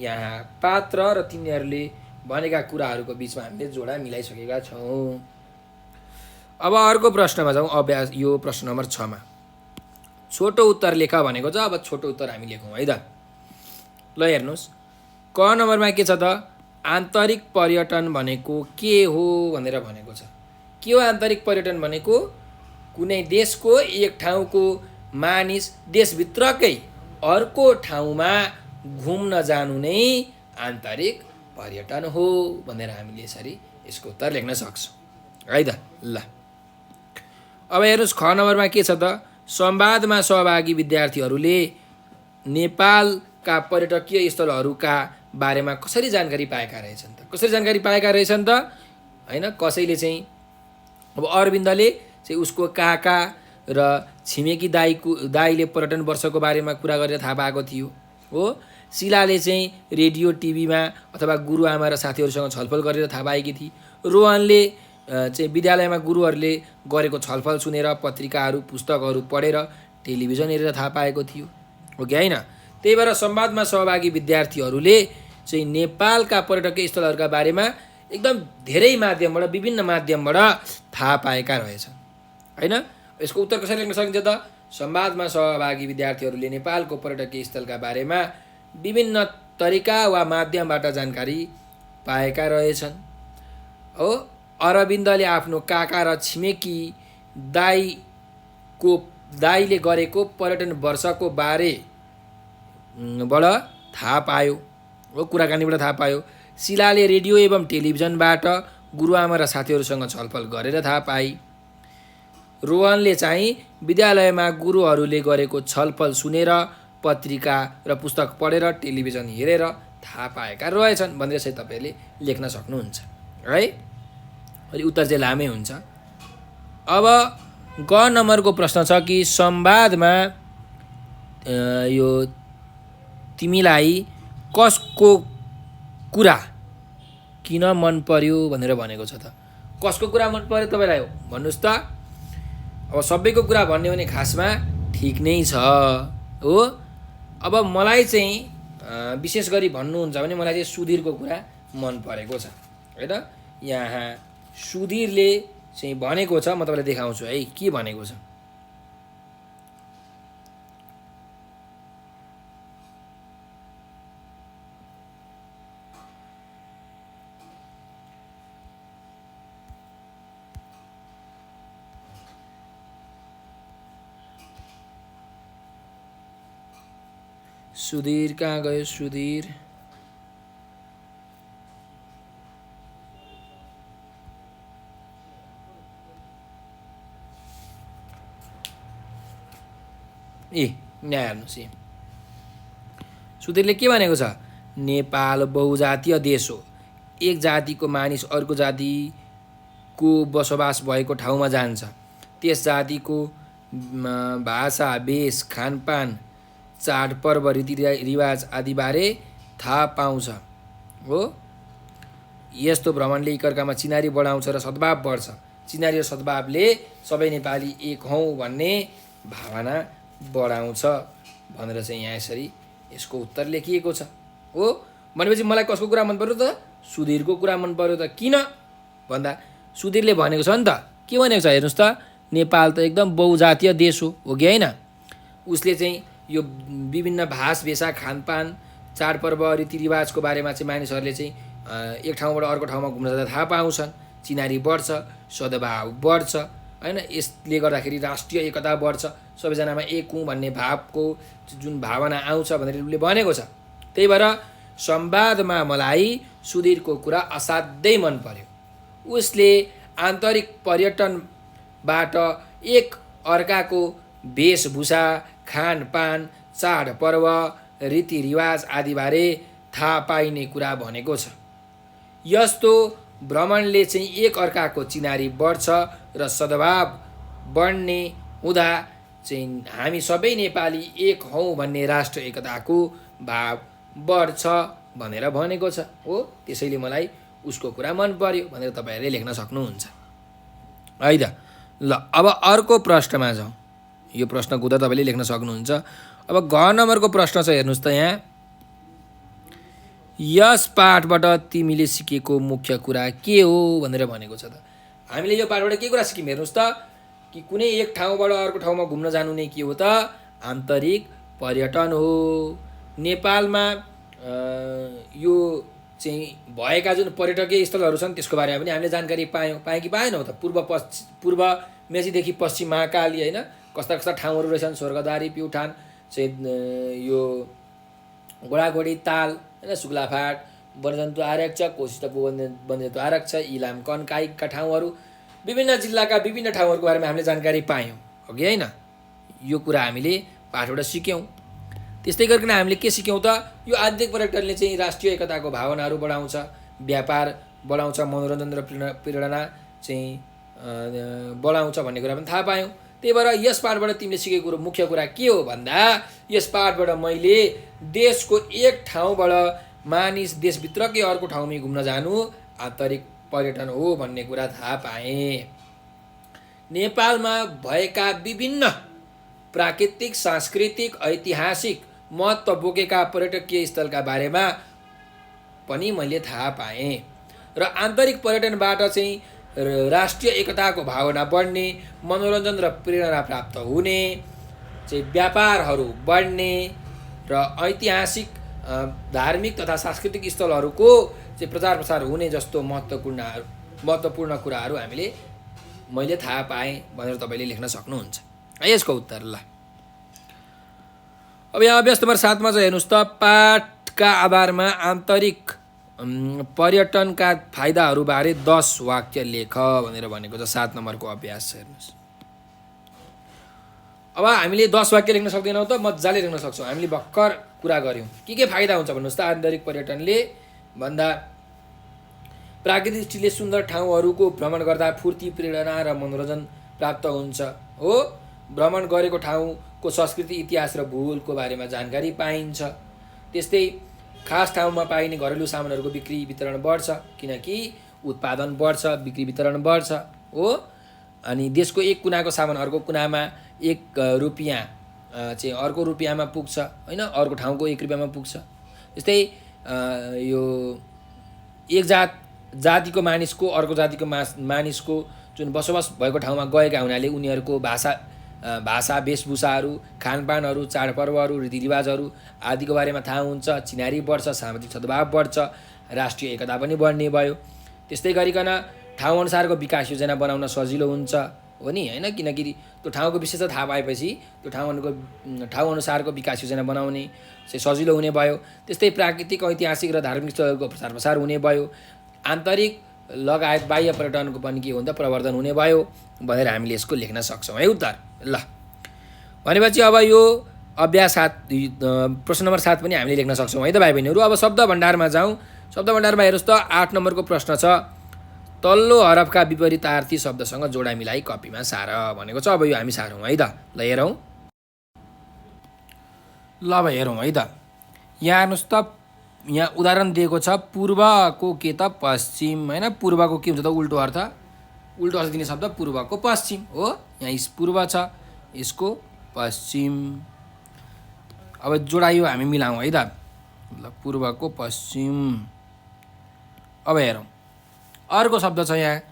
यहाँ पात्र र तिनीहरूले भनेका कुराहरूको बिचमा हामीले जोडा मिलाइसकेका छौँ। अब अर्को प्रश्नमा जाउँ। अभ्यास यो प्रश्न नम्बर 6 मा छोटो उत्तर लेख भनेको छ। अब छोटो उत्तर हामी लेखौँ है त। ल हेर्नुहोस्, क नम्बरमा के छ त? आन्तरिक पर्यटन भनेको के हो भनेर भनेको छ। के हो आन्तरिक पर्यटन भनेको? कुनै देशको एक ठाउँको मानिस देशभित्रकै अर्को ठाउँमा घुम्न जानु नै आन्तरिक पर्यटन हो भनेर हामीले यसरी यसको उत्तर लेख्न सक्छौँ है त। ल अब हेर्नुहोस्, ख नम्बरमा के छ त? संवादमा सहभागी विद्यार्थीहरूले नेपालका पर्यटकीय स्थलहरूका बारेमा कसरी जानकारी पाएका रहेछन् त? कसरी जानकारी पाएका रहेछन् त? होइन, कसैले चाहिँ अब अरविन्दले चाहिँ उसको काका र छिमेकी दाईले पर्यटन वर्षको बारेमा कुरा गरेर थाहा पाएको थियो हो। शिलाले चाहिँ रेडियो टिभीमा अथवा गुरुआमा र साथीहरूसँग छलफल गरेर थाहा पाएकी थिए। रोहनले चाहिँ विद्यालयमा गुरुहरूले गरेको छलफल सुनेर पत्रिकाहरू पुस्तकहरू पढेर टेलिभिजन हेरेर थाहा पाएको थियो हो कि होइन। त्यही भएर संवादमा सहभागी विद्यार्थीहरूले चाहिँ नेपालका पर्यटकीय स्थलहरूका बारेमा एकदम धेरै माध्यमबाट, विभिन्न माध्यमबाट थाहा पाएका रहेछन् होइन। यसको उत्तर कसरी लेख्न सकिन्छ त? संवादमा सहभागी विद्यार्थीहरूले नेपालको पर्यटकीय स्थलका बारेमा विभिन्न तरिका वा माध्यमबाट जानकारी पाएका रहेछन् हो। अरविन्दले आफ्नो काका र छिमेकी दाईले गरेको पर्यटन वर्षको बारेबाट थाहा पायो हो, कुराकानीबाट थाहा पायो। शिलाले रेडियो एवं टेलिभिजनबाट गुरुआमा र साथीहरूसँग छलफल गरेर थाहा पाई। रोहनले चाहिँ विद्यालयमा गुरुहरूले गरेको छलफल सुनेर पत्रिका र पुस्तक पढेर टेलिभिजन हेरेर थाहा पाएका रहेछन् भनेर चाहिँ तपाईँहरूले लेख्न सक्नुहुन्छ है। अनि उत्तर चाहिँ लामै हुन्छ। अब ग नम्बरको प्रश्न छ कि संवादमा यो तिमीलाई कसको कुरा किन मन पर्यो भनेर भनेको छ त? कसको कुरा मन पर्यो तपाईँलाई भन्नुहोस् त। अब सबैको कुरा भन्ने भने खासमा ठिक नै छ हो। अब मलाई चाहिँ विशेष गरी भन्नुहुन्छ भने मलाई चाहिँ सुधीरको कुरा मन परेको छ होइन। यहाँ सुधीरले चाहिँ भनेको छ, म तपाईँलाई देखाउँछु है के भनेको छ। सुधीर कहाँ गयो? सुधीर यहाँ हेर्नुहोस्, सुधीरले के भनेको छ? नेपाल बहुजातीय देश हो। एक जातिको मानिस अर्को जातिको बसोबास भएको ठाउँमा जान्छ। त्यस जातिको भाषा, वेश, खानपान, चाडपर्व, रीतिरिवाज आदिबारे थाहा पाउँछ हो। यस्तो भ्रमणले एकअर्कामा चिनारी बढाउँछ र सद्भाव बढ्छ। चिनारी र सद्भावले सबै नेपाली एक हौँ भन्ने भावना बढाउँछ भनेर चाहिँ यहाँ यसरी यसको उत्तर लेखिएको छ हो। भनेपछि मलाई कसको कुरा मन पर्यो त? सुधीरको कुरा मन पर्यो त। किन भन्दा सुधीरले भनेको छ नि त, के भनेको छ हेर्नुहोस् त, नेपाल त एकदम बहुजातीय देश हो कि होइन। उसले चाहिँ यो विभिन्न भाष, भेषा, खानपान, चाडपर्व, रीतिरिवाजको बारेमा चाहिँ मानिसहरूले चाहिँ एक ठाउँबाट अर्को ठाउँमा घुम्न जाँदा थाहा पाउँछन्। चिनारी बढ्छ, सद्भाव बढ्छ हैन। यसले गर्दाखेरि राष्ट्रिय एकता बढ्छ, सबैजनामा एक हुँ भन्ने भावको जुन भावना आउँछ भनेर उसले भनेको छ। त्यही भएर संवादमा मलाई सुधीरको कुरा असाध्यै मन पर्यो। उसले आन्तरिक पर्यटनबाट एक अर्काको वेशभूषा, खानपान, चाडपर्व, रीतिरिवाज आदिबारे थाहा पाइने कुरा भनेको छ। यस्तो भ्रमणले चाहिँ एक अर्काको चिनारी बढ्छ र सद्भाव बढ्ने हुँदा चाहिँ हामी सबै नेपाली एक हौँ भन्ने राष्ट्र एकताको भाव बढ्छ भनेर भनेको छ हो। त्यसैले मलाई उसको कुरा मन पर्यो भनेर तपाईँहरूले लेख्न सक्नुहुन्छ है त। ल अब अर्को प्रश्नमा जाउँ। यो प्रश्नको उत्तर तपाईँले लेख्न सक्नुहुन्छ। अब घ नम्बरको प्रश्न छ, हेर्नुहोस् त यहाँ। यस पाठबाट तिमीले सिकेको मुख्य कुरा के हो भनेर भनेको छ। त हामीले यो पाठबाट के कुरा सिक्यौँ हेर्नुहोस् त, कि कुनै एक ठाउँबाट अर्को ठाउँमा घुम्न जानु नै के हो त, आन्तरिक पर्यटन हो। नेपालमा यो चाहिँ भएका जुन पर्यटकीय स्थलहरू छन् त्यसको बारेमा पनि हामीले जानकारी पाएँ कि पाएनौँ त। पूर्व मेचीदेखि पश्चिम महाकाली होइन, कस्ता कस्ता ठाउँहरू रहेछन्, स्वर्गद्वारी, प्युठान चाहिँ यो घोडाघोडी ताल होइन, शुक्लाफाट, वन्यजन्तु आरक्षक, कोशी तपु वन्यजन्तु आरक्षक, इलाम, कनकाईका ठाउँहरू, विभिन्न जिल्लाका विभिन्न ठाउँहरूको बारेमा हामीले जानकारी पायौँ अघि होइन। यो कुरा हामीले पाठबाट सिक्यौँ। त्यस्तै गरिकन हामीले के सिक्यौँ त, यो आन्तरिक पर्यटनले चाहिँ राष्ट्रिय एकताको भावनाहरू बढाउँछ, व्यापार बढाउँछ, मनोरञ्जन र प्रेरणा चाहिँ बढाउँछ भन्ने कुरा पनि थाहा पायौँ। त्यही भएर यस पाठबाट तिमीले सिकेको कुरो मुख्य कुरा के हो भन्दा, यस पाठबाट मैले देशको एक ठाउँबाट मानिस देशभित्रकै अर्को ठाउँमा घुम्न जानु आन्तरिक पर्यटन हो भन्ने कुरा थाहा पाएँ। नेपालमा भएका विभिन्न प्राकृतिक, सांस्कृतिक, ऐतिहासिक महत्त्व बोकेका पर्यटकीय स्थलका बारेमा पनि मैले थाहा पाएँ र आन्तरिक पर्यटनबाट चाहिँ राष्ट्रिय एकताको भावना बढ्ने, मनोरञ्जन र प्रेरणा प्राप्त हुने, चाहिँ व्यापारहरू बढ्ने र ऐतिहासिक, धार्मिक तथा सांस्कृतिक स्थलहरूको चाहिँ प्रचार प्रसार हुने जस्तो महत्त्वपूर्ण कुराहरू मैले थाहा पाएँ भनेर तपाईँले लेख्न सक्नुहुन्छ यसको उत्तर। ल अब यहाँ अभ्यास नम्बर 7मा चाहिँ हेर्नुहोस् त, पाठका आधारमा आन्तरिक पर्यटनका फाइदाहरूबारे 10 वाक्य लेख भनेर भनेको छ। 7 नम्बरको अभ्यास छ, हेर्नुहोस्। अब हामीले 10 वाक्य लेख्न सक्दैनौँ त, मजाले लेख्न सक्छौँ। हामीले भर्खर कुरा गऱ्यौँ के फाइदा हुन्छ भन्नुहोस् त आन्तरिक पर्यटनले भन्दा। प्राकृतिक दृष्टिले सुन्दर ठाउँहरूको भ्रमण गर्दा फूर्ति, प्रेरणा र मनोरञ्जन प्राप्त हुन्छ हो। भ्रमण गरेको ठाउँको संस्कृति, इतिहास र भूगोलको बारेमा जानकारी पाइन्छ। त्यस्तै खास ठाउँमा पाइने घरेलु सामानहरूको बिक्री वितरण बढ्छ, किनकि उत्पादन बढ्छ, बिक्री वितरण बढ्छ हो। अनि देशको एक कुनाको सामान अर्को कुनामा 1 रुपियाँ चाहिँ अर्को रुपियाँमा पुग्छ होइन, अर्को ठाउँको 1 रुपियाँमा पुग्छ। त्यस्तै यो एक जातिको मानिसको अर्को जातिको मानिसको जुन बसोबास भएको ठाउँमा गएका हुनाले उनीहरूको भाषा, वेशभूषाहरू, खानपानहरू, चाडपर्वहरू, रीतिरिवाजहरू आदिको बारेमा थाहा हुन्छ, चिनारी बढ्छ, सामाजिक सद्भाव बढ्छ, राष्ट्रिय एकता पनि बढ्ने भयो। त्यस्तै गरिकन ठाउँअनुसारको विकास योजना बनाउन सजिलो हुन्छ हो नि होइन, किनकि त्यो ठाउँको विशेषता थाहा पाएपछि त्यो ठाउँअनुसारको विकास योजना बनाउने चाहिँ सजिलो हुने भयो। त्यस्तै प्राकृतिक, ऐतिहासिक र धार्मिक स्थलहरूको प्रचार प्रसार हुने भयो। आन्तरिक लगायत बाह्य पर्यटनको पनि के हुन्छ, प्रवर्धन हुने भयो भनेर हामीले यसको लेख्न सक्छौँ है उत्तर। ल भनेपछि अब यो अभ्यास 7 प्रश्न नम्बर 7 पनि हामीले लेख्न सक्छौँ है त भाइ बहिनीहरू। अब शब्द भण्डारमा जाउँ। शब्द भण्डारमा हेर्नुहोस् त 8 नम्बरको प्रश्न छ, तल्लो हरफका विपरीतार्थी शब्दसँग जोडा मिलाई कपीमा सार भनेको छ। अब यो हामी सारौँ है त। ल हेरौँ, ल अब हेरौँ है त। यहाँ हेर्नुहोस् त, यहाँ उदाहरण दिएको छ पूर्वको के त पश्चिम होइन। पूर्वको के हुन्छ त उल्टो अर्थ दिने शब्द पूर्वको पश्चिम हो। यहाँ इस पूर्व छ, यसको पश्चिम। अब जोडायो हामी मिलाउँ है त। ल पूर्वको पश्चिम। अब हेरौँ अर्को शब्द छ यहाँ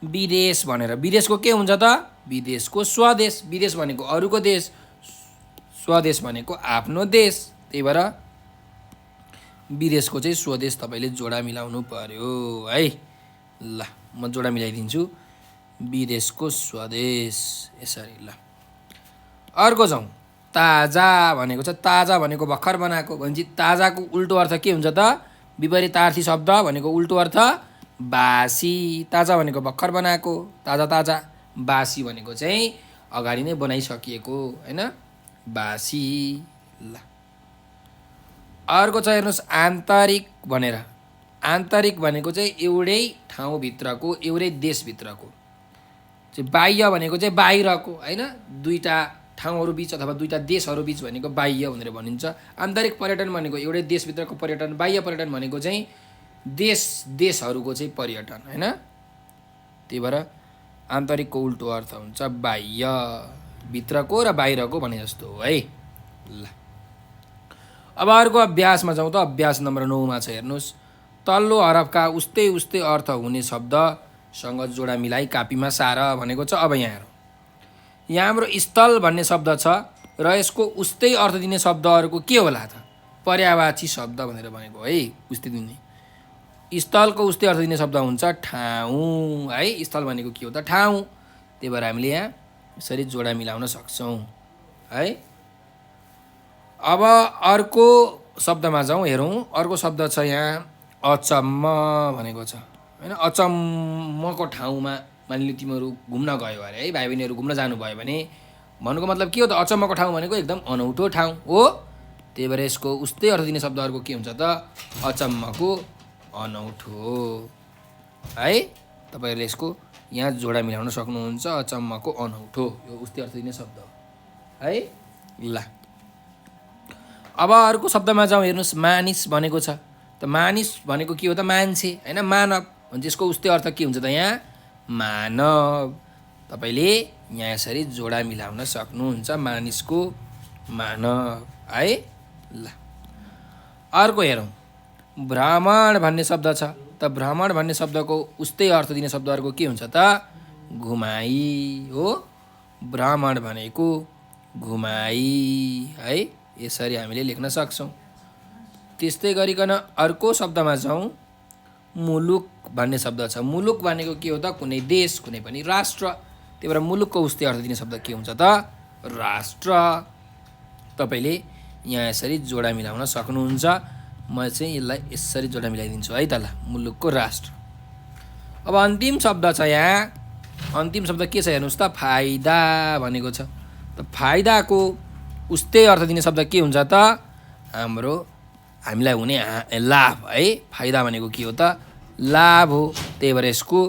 विदेश भनेर। विदेशको के हुन्छ त, विदेशको स्वदेश। विदेश भनेको अरूको देश, स्वदेश भनेको आफ्नो देश। त्यही भएर विदेशको चाहिँ स्वदेश तपाईँले जोडा मिलाउनु पर्यो है। ल म जोडा मिलाइदिन्छु। विदेशको स्वदेश, यसरी। ल अर्को जाउँ, ताजा भनेको छ। ताजा भनेको भर्खर बनाएको भनेपछि ताजाको उल्टो अर्थ के हुन्छ त? विपरीतार्थी शब्द भनेको उल्टो अर्थ बासी। ताजा भनेको भर्खर बनाएको, ताजा ताजा। बासी भनेको चाहिँ अगाडि नै बनाइसकिएको, होइन, बासी। ल अर्को छ हेर्नुहोस्, आन्तरिक भनेर। आन्तरिक भनेको चाहिँ एउटै ठाउँभित्रको, एउटै देशभित्रको चाहिँ। बाह्य भनेको चाहिँ बाहिरको, होइन, दुईवटा ठाउँहरू बिच अथवा दुईवटा देशहरू बिच भनेको बाह्य भनेर भनिन्छ। आन्तरिक पर्यटन भनेको एउटै देशभित्रको पर्यटन। बाह्य पर्यटन भनेको चाहिँ देशहरूको चाहिँ पर्यटन, होइन। त्यही भएर आन्तरिकको उल्टो अर्थ हुन्छ बाह्य, भित्रको र बाहिरको भने जस्तो हो है। ल अब अर्को अभ्यासमा जाउँ त। अभ्यास नम्बर 9मा छ हेर्नुहोस्, तल्लो हरफका उस्तै उस्तै अर्थ हुने शब्दसँग जोडा मिलाई कापीमा सार भनेको छ। अब यहाँ हेरौँ, यहाँ हाम्रो स्थल भन्ने शब्द छ र यसको उस्तै अर्थ दिने शब्दहरूको के होला त? पर्यायवाची शब्द भनेर भनेको है, उस्तै दिने। स्थलको उस्तै अर्थ दिने शब्द हुन्छ ठाउँ, है। स्थल भनेको के हो त? ठाउँ। त्यही भएर हामीले यहाँ यसरी जोडा मिलाउन सक्छौँ, है। अब अर्को शब्दमा जाउँ, हेरौँ। अर्को शब्द छ यहाँ अचम्म भनेको छ, होइन। अचम्मको ठाउँमा मानिलियो तिमीहरू घुम्न गयो अरे, है, भाइ बहिनीहरू घुम्न जानुभयो भने भन्नुको मतलब के हो त? अचम्मको ठाउँ भनेको एकदम अनौठो ठाउँ हो। त्यही भएर यसको उस्तै अर्थ दिने शब्दहरूको के हुन्छ त? अचम्मको अनौठो, है। तपाईँहरूले यसको यहाँ जोडा मिलाउन सक्नुहुन्छ। अचम्मको अनौठो यो उस्तै अर्थ दिने शब्द हो, है। ल अब अर्को शब्दमा जाउँ, हेर्नुहोस्, मानिस भनेको छ। त मानिस भनेको के हो त? मान्छे, होइन, मानव भने यसको उस्तै अर्थ के हुन्छ त? यहाँ मानव। तपाईँले यहाँ यसरी जोडा मिलाउन सक्नुहुन्छ, मानिसको मानव, है। ल अर्को हेरौँ, भ्रमण भन्ने शब्द छ। त भ्रमण भन्ने शब्दको उस्तै अर्थ दिने शब्दहरूको के हुन्छ त? घुमाई हो। भ्रमण भनेको घुमाई, है। यसरी हामीले लेख्न सक्छौँ। त्यस्तै गरिकन अर्को शब्दमा जाउँ, मुलुक भन्ने शब्द छ। मुलुक भनेको के हो त? कुनै देश, कुनै पनि राष्ट्र। त्यही भएर मुलुकको उस्तै अर्थ दिने शब्द के हुन्छ त? राष्ट्र। तपाईँले यहाँ यसरी जोडा मिलाउन सक्नुहुन्छ। म चाहिँ यसलाई यसरी जोडा मिलाइदिन्छु है त। ल मुलुकको राष्ट्र। अब अन्तिम शब्द छ यहाँ। अन्तिम शब्द के छ हेर्नुहोस् त? फाइदा भनेको छ। त फाइदाको उस्तै अर्थ दिने शब्द के हुन्छ त? हाम्रो हामीलाई हुने लाभ, है। फाइदा भनेको के हो त? लाभ हो। त्यही भएर यसको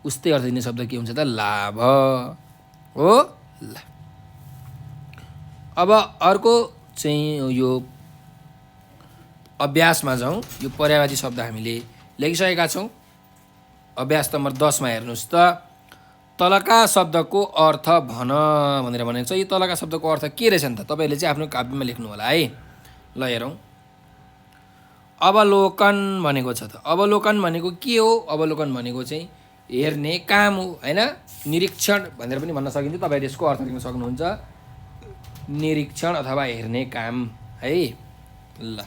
उस्तै अर्थ दिने शब्द के हुन्छ त? लाभ हो। ल अब अर्को चाहिँ यो अभ्यासमा जाउँ। यो पर्यायवाची शब्द हामीले लेखिसकेका छौँ। अभ्यास नम्बर 10मा हेर्नुहोस् त। तलका शब्दको अर्थ भन भनेर भनेको छ। यो तलका शब्दको अर्थ के रहेछ नि त? तपाईँहरूले चाहिँ आफ्नो कापीमा लेख्नु होला है। ल हेरौँ, अवलोकन भनेको छ। त अवलोकन भनेको के हो? अवलोकन भनेको चाहिँ हेर्ने काम हो, होइन। निरीक्षण भनेर पनि भन्न सकिन्छ। तपाईँहरूले यसको अर्थ लेख्न सक्नुहुन्छ, निरीक्षण अथवा हेर्ने काम, है। ल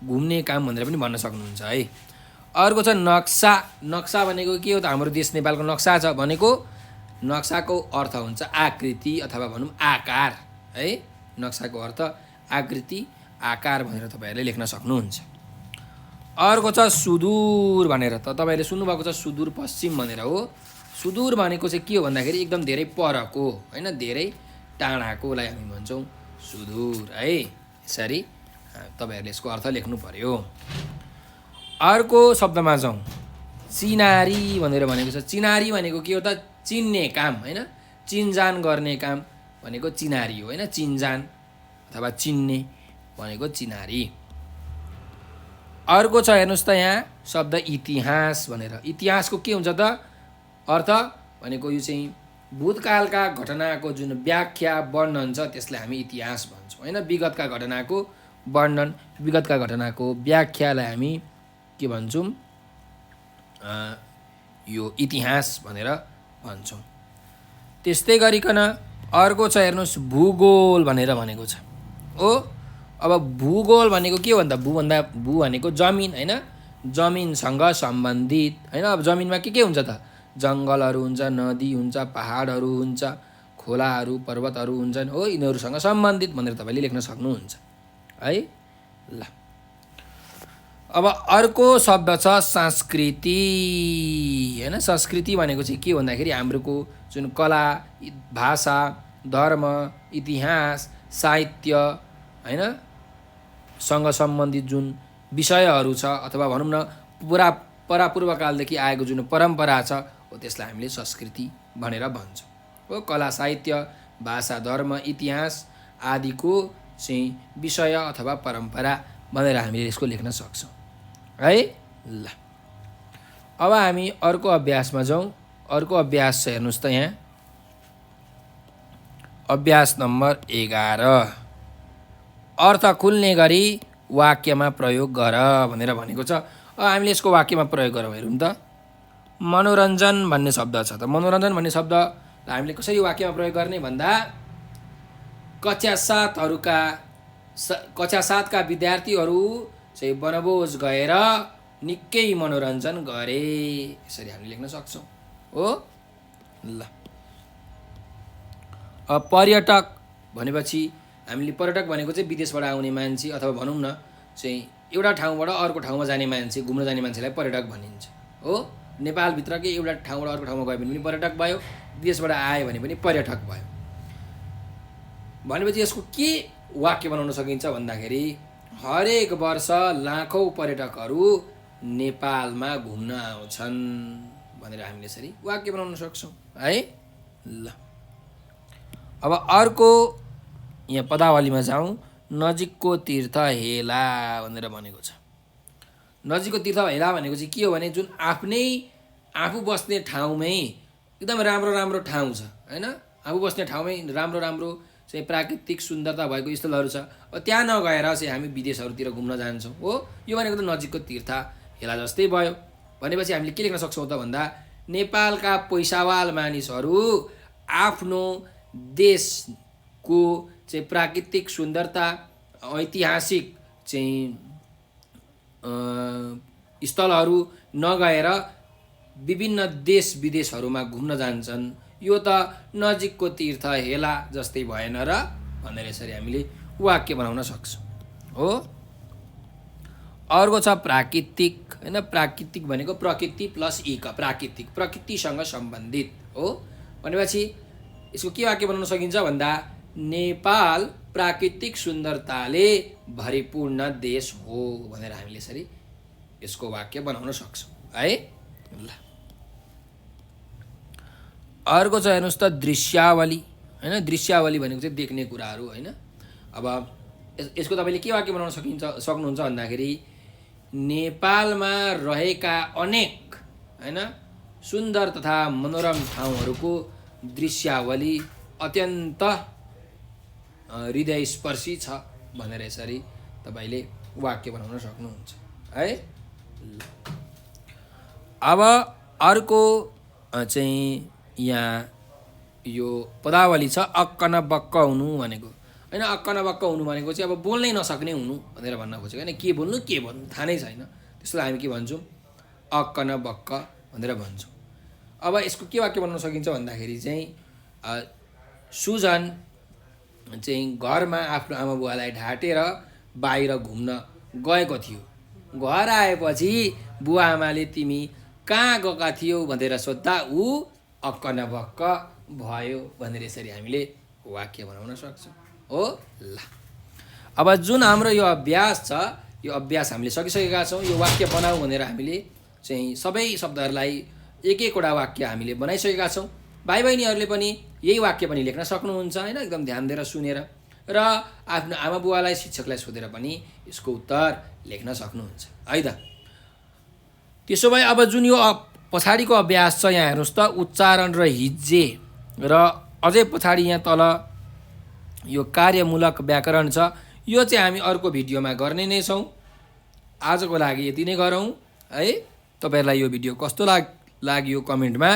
घुम्ने काम भनेर पनि भन्न सक्नुहुन्छ, है। अर्को छ नक्सा। नक्सा भनेको के हो त? हाम्रो देश नेपालको नक्सा छ भनेको नक्साको अर्थ हुन्छ आकृति अथवा भनौँ आकार, है। नक्साको अर्थ आकृति, आकार भनेर तपाईँहरूले लेख्न सक्नुहुन्छ। अर्को छ सुदूर भनेर। त तपाईँहरूले सुन्नुभएको छ सुदूर पश्चिम भनेर हो। सुदूर भनेको चाहिँ के हो भन्दाखेरि एकदम धेरै परको, होइन, धेरै टाढाकोलाई हामी भन्छौँ सुदूर, है। यसरी तपाईँहरूले यसको अर्थ लेख्नु पर्यो। अर्को शब्दमा जाउँ, चिनारी भनेर भनेको छ। चिनारी भनेको के हो त? चिन्ने काम, होइन। चिनजान गर्ने काम भनेको चिनारी हो, होइन। चिनजान अथवा चिन्ने भनेको चिनारी। अर्को छ हेर्नुहोस् त यहाँ शब्द इतिहास भनेर। इतिहासको के हुन्छ त? अर्थ भनेको यो चाहिँ भूतकालका घटनाको जुन व्याख्या वर्णन छ त्यसलाई हामी इतिहास भन्छौँ, होइन। विगतका घटनाको वर्णन, विगतका घटनाको व्याख्यालाई हामी के भन्छौँ? यो इतिहास भनेर भन्छौँ। त्यस्तै गरिकन अर्को छ हेर्नुहोस् भूगोल भनेर भनेको छ हो। अब भूगोल भनेको के हो भन्दा भू भनेको जमिन, होइन। जमिनसँग सम्बन्धित, होइन। अब जमिनमा के हुन्छ त? जङ्गलहरू हुन्छ, नदी हुन्छ, पहाडहरू हुन्छ, खोलाहरू, पर्वतहरू हुन्छन् हो, यिनीहरूसँग सम्बन्धित भनेर तपाईँले लेख्न सक्नुहुन्छ है। ल अब अर्को शब्द छ संस्कृति हैन। संस्कृति भनेको चाहिँ के भन्दाखेरि हाम्रोको जुन कला, भाषा, धर्म, इतिहास, साहित्य हैन सँग सम्बन्धित जुन विषयहरू छ अथवा भनौँ न परापूर्वकालदेखि आएको जुन परम्परा छ हो त्यसलाई हामीले संस्कृति भनेर भन्छौँ हो। कला, साहित्य, भाषा, धर्म, इतिहास आदिको चाहिँ विषय अथवा परम्परा भनेर हामीले यसको लेख्न सक्छौँ है। ल अब हामी अर्को अभ्यासमा जाउँ। अर्को अभ्यास छ हेर्नुहोस् त यहाँ, अभ्यास नम्बर 11 अर्थ खुल्ने गरी वाक्यमा प्रयोग गर भनेर भनेको छ। अब हामीले यसको वाक्यमा प्रयोग गरौँ। हेरौँ त, मनोरञ्जन भन्ने शब्द छ। त मनोरञ्जन भन्ने शब्दलाई हामीले कसरी वाक्यमा प्रयोग गर्ने भन्दा कक्षा 7का विद्यार्थीहरू चाहिँ वनभोज गएर निकै मनोरञ्जन गरे, यसरी हामीले लेख्न सक्छौँ हो। ल अब पर्यटक भनेपछि हामीले पर्यटक भनेको चाहिँ विदेशबाट आउने मान्छे अथवा भनौँ न चाहिँ एउटा ठाउँबाट अर्को ठाउँमा जाने मान्छे, घुम्न जाने मान्छेलाई पर्यटक भनिन्छ हो। नेपालभित्रकै एउटा ठाउँबाट अर्को ठाउँमा गयो भने पनि पर्यटक भयो, विदेशबाट आयो भने पनि पर्यटक भयो। भनेपछि यसको के वाक्य बनाउन सकिन्छ भन्दाखेरि हरेक वर्ष लाखौँ पर्यटकहरू नेपालमा घुम्न आउँछन् भनेर हामीले यसरी वाक्य बनाउन सक्छौँ है। ल अब अर्को यहाँ पदावलीमा जाउँ। नजिकको तीर्थ हेला भनेर भनेको छ। नजिकको तीर्थ हेला भनेको चाहिँ के हो भने जुन आफू बस्ने ठाउँमै एकदम राम्रो ठाउँ छ हैन, आफू बस्ने ठाउँमै राम्रो चाहिँ प्राकृतिक सुन्दरता भएको स्थलहरू छ। अब त्यहाँ नगएर चाहिँ हामी विदेशहरूतिर घुम्न जान्छौँ हो। यो भनेको त नजिकको तीर्थ हेला जस्तै भयो। भनेपछि हामीले के लेख्न सक्छौँ त भन्दा नेपालका पैसावाल मानिसहरू आफ्नो देशको चाहिँ प्राकृतिक सुन्दरता, ऐतिहासिक चाहिँ स्थलहरू नगएर विभिन्न देश विदेशहरूमा घुम्न जान्छन्। यो त नजिकको तीर्थ हेला जस्तै भएन र भनेर यसरी हामीले वाक्य बनाउन सक्छौँ हो। अर्को छ प्राकृतिक हैन। प्राकृतिक भनेको प्रकृति प्लस इक, प्राकृतिक, प्रकृतिसँग सम्बन्धित हो। भनेपछि यसको के वाक्य बनाउन सकिन्छ भन्दा नेपाल प्राकृतिक सुन्दरताले भरिपूर्ण देश हो भनेर हामीले यसरी यसको वाक्य बनाउन सक्छौँ है। ल अर्को छ हेर्नुहोस् त दृश्यावली हैन। दृश्यावली भनेको चाहिँ देख्ने कुराहरू हैन। अब यसको तपाईँले के वाक्य बनाउन सक्नुहुन्छ भन्दाखेरि नेपालमा रहेका अनेक हैन सुन्दर तथा मनोरम ठाउँहरूको दृश्यावली अत्यन्त हृदयस्पर्शी छ भनेर यसरी तपाईँले वाक्य बनाउन सक्नुहुन्छ है। अब अर्को चाहिँ यहाँ यो पदावली छ अक्क न बक्क हुनु भनेको हैन। अक्क न बक्क हुनु भनेको चाहिँ अब बोल्नै नसक्ने हुनु भनेर भन्न खोजेको हैन। के भन्नु थाहा नै छैन, त्यसलाई हामी के भन्छौँ अक्क न बक्क भनेर भन्छौँ। अब यसको के वाक्य बनाउन सकिन्छ भन्दाखेरि चाहिँ सुजन चाहिँ घरमा आफ्नो आमा बुवालाई ढाँटेर बाहिर घुम्न गएको थियो। घर आएपछि बुवा आमाले तिमी कहाँ गएका थियौ भनेर सोद्धा ऊ अक्क न बक्क भयो भनेर यसरी हामीले वाक्य बनाउन सक्छौँ हो। ल अब जुन हाम्रो यो अभ्यास छ, यो अभ्यास हामीले सकिसकेका छौँ। यो वाक्य बनाऊ भनेर हामीले चाहिँ सबै शब्दहरूलाई एक एकवटा वाक्य हामीले बनाइसकेका छौँ। भाइ बहिनीहरूले पनि यही वाक्य पनि लेख्न सक्नुहुन्छ हैन, एकदम ध्यान दिएर सुनेर र आफ्नो आमा बुवालाई, शिक्षकलाई सोधेर पनि यसको उत्तर लेख्न सक्नुहुन्छ है त। त्यसो भए अब जुन यो पछाडिको अभ्यास छ यहाँ हेर्नुहोस् त, उच्चारण र हिज्जे र अझै पछाडि यहाँ तल यो कार्यमूलक व्याकरण छ। यो चाहिँ हामी अर्को भिडियोमा गर्ने नै छौँ। आजको लागि यति नै गरौँ है। तपाईँहरूलाई यो भिडियो कस्तो लाग्यो कमेन्टमा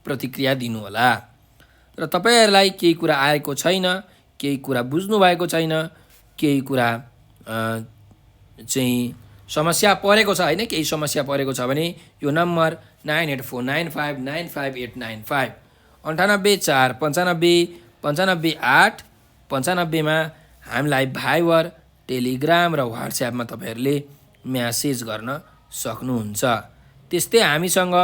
प्रतिक्रिया दिनुहोला। र तपाईँहरूलाई केही कुरा आएको छैन, केही कुरा बुझ्नु भएको छैन, केही कुरा चाहिँ समस्या परेको छ होइन, केही समस्या परेको छ भने यो नम्बर 9849595895 9849459558 हामीलाई भाइबर, टेलिग्राम र व्हाट्सएपमा तपाईँहरूले म्यासेज गर्न सक्नुहुन्छ। त्यस्तै हामीसँग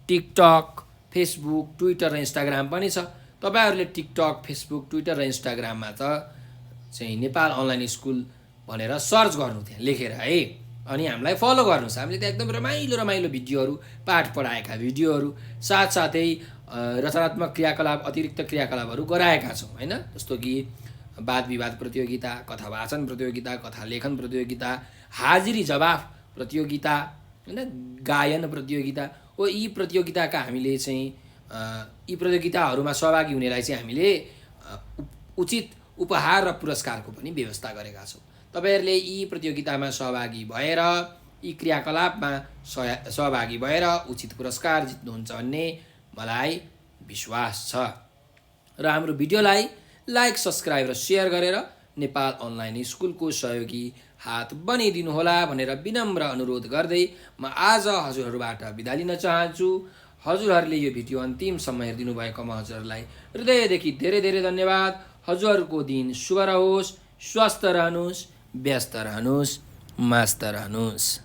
टिकटक, फेसबुक, ट्विटर र इन्स्टाग्राम पनि छ। तपाईँहरूले टिकटक, फेसबुक, ट्विटर र इन्स्टाग्राममा त चाहिँ नेपाल अनलाइन स्कुल भनेर सर्च गर्नु त्यहाँ लेखेर है, अनि हामीलाई फलो गर्नुहोस्। हामीले त्यहाँ एकदम रमाइलो भिडियोहरू, पाठ पढाएका भिडियोहरू, साथसाथै रचनात्मक क्रियाकलाप, अतिरिक्त क्रियाकलापहरू गराएका छौँ होइन। जस्तो कि वाद विवाद प्रतियोगिता, कथा वाचन प्रतियोगिता, कथा लेखन प्रतियोगिता, हाजिरी जवाफ प्रतियोगिता होइन, गायन प्रतियोगिता हो। यी प्रतियोगिताका हामीले चाहिँ यी प्रतियोगिताहरूमा सहभागी हुनेलाई चाहिँ हामीले उचित उपहार र पुरस्कारको पनि व्यवस्था गरेका छौँ। तपाईँहरूले यी प्रतियोगितामा सहभागी भएर, यी क्रियाकलापमा सहभागी भएर उचित पुरस्कार जित्नुहुन्छ भन्ने मलाई विश्वास छ। र हाम्रो भिडियोलाई लाइक, सब्सक्राइब र सेयर गरेर नेपाल अनलाइन स्कुलको सहयोगी हात बनिदिनुहोला भनेर विनम्र अनुरोध गर्दै म आज हजुरहरूबाट बिदा लिन चाहन्छु। हजुरहरूले यो भिडियो अन्तिमसम्म हेरिदिनु भएकोमा हजुरहरूलाई हृदयदेखि धेरै धेरै धन्यवाद। हजुरहरूको दिन शुभ रहोस्, स्वस्थ रहनुहोस्, व्यस्त रहनुहोस्, मस्त रहनुहोस्।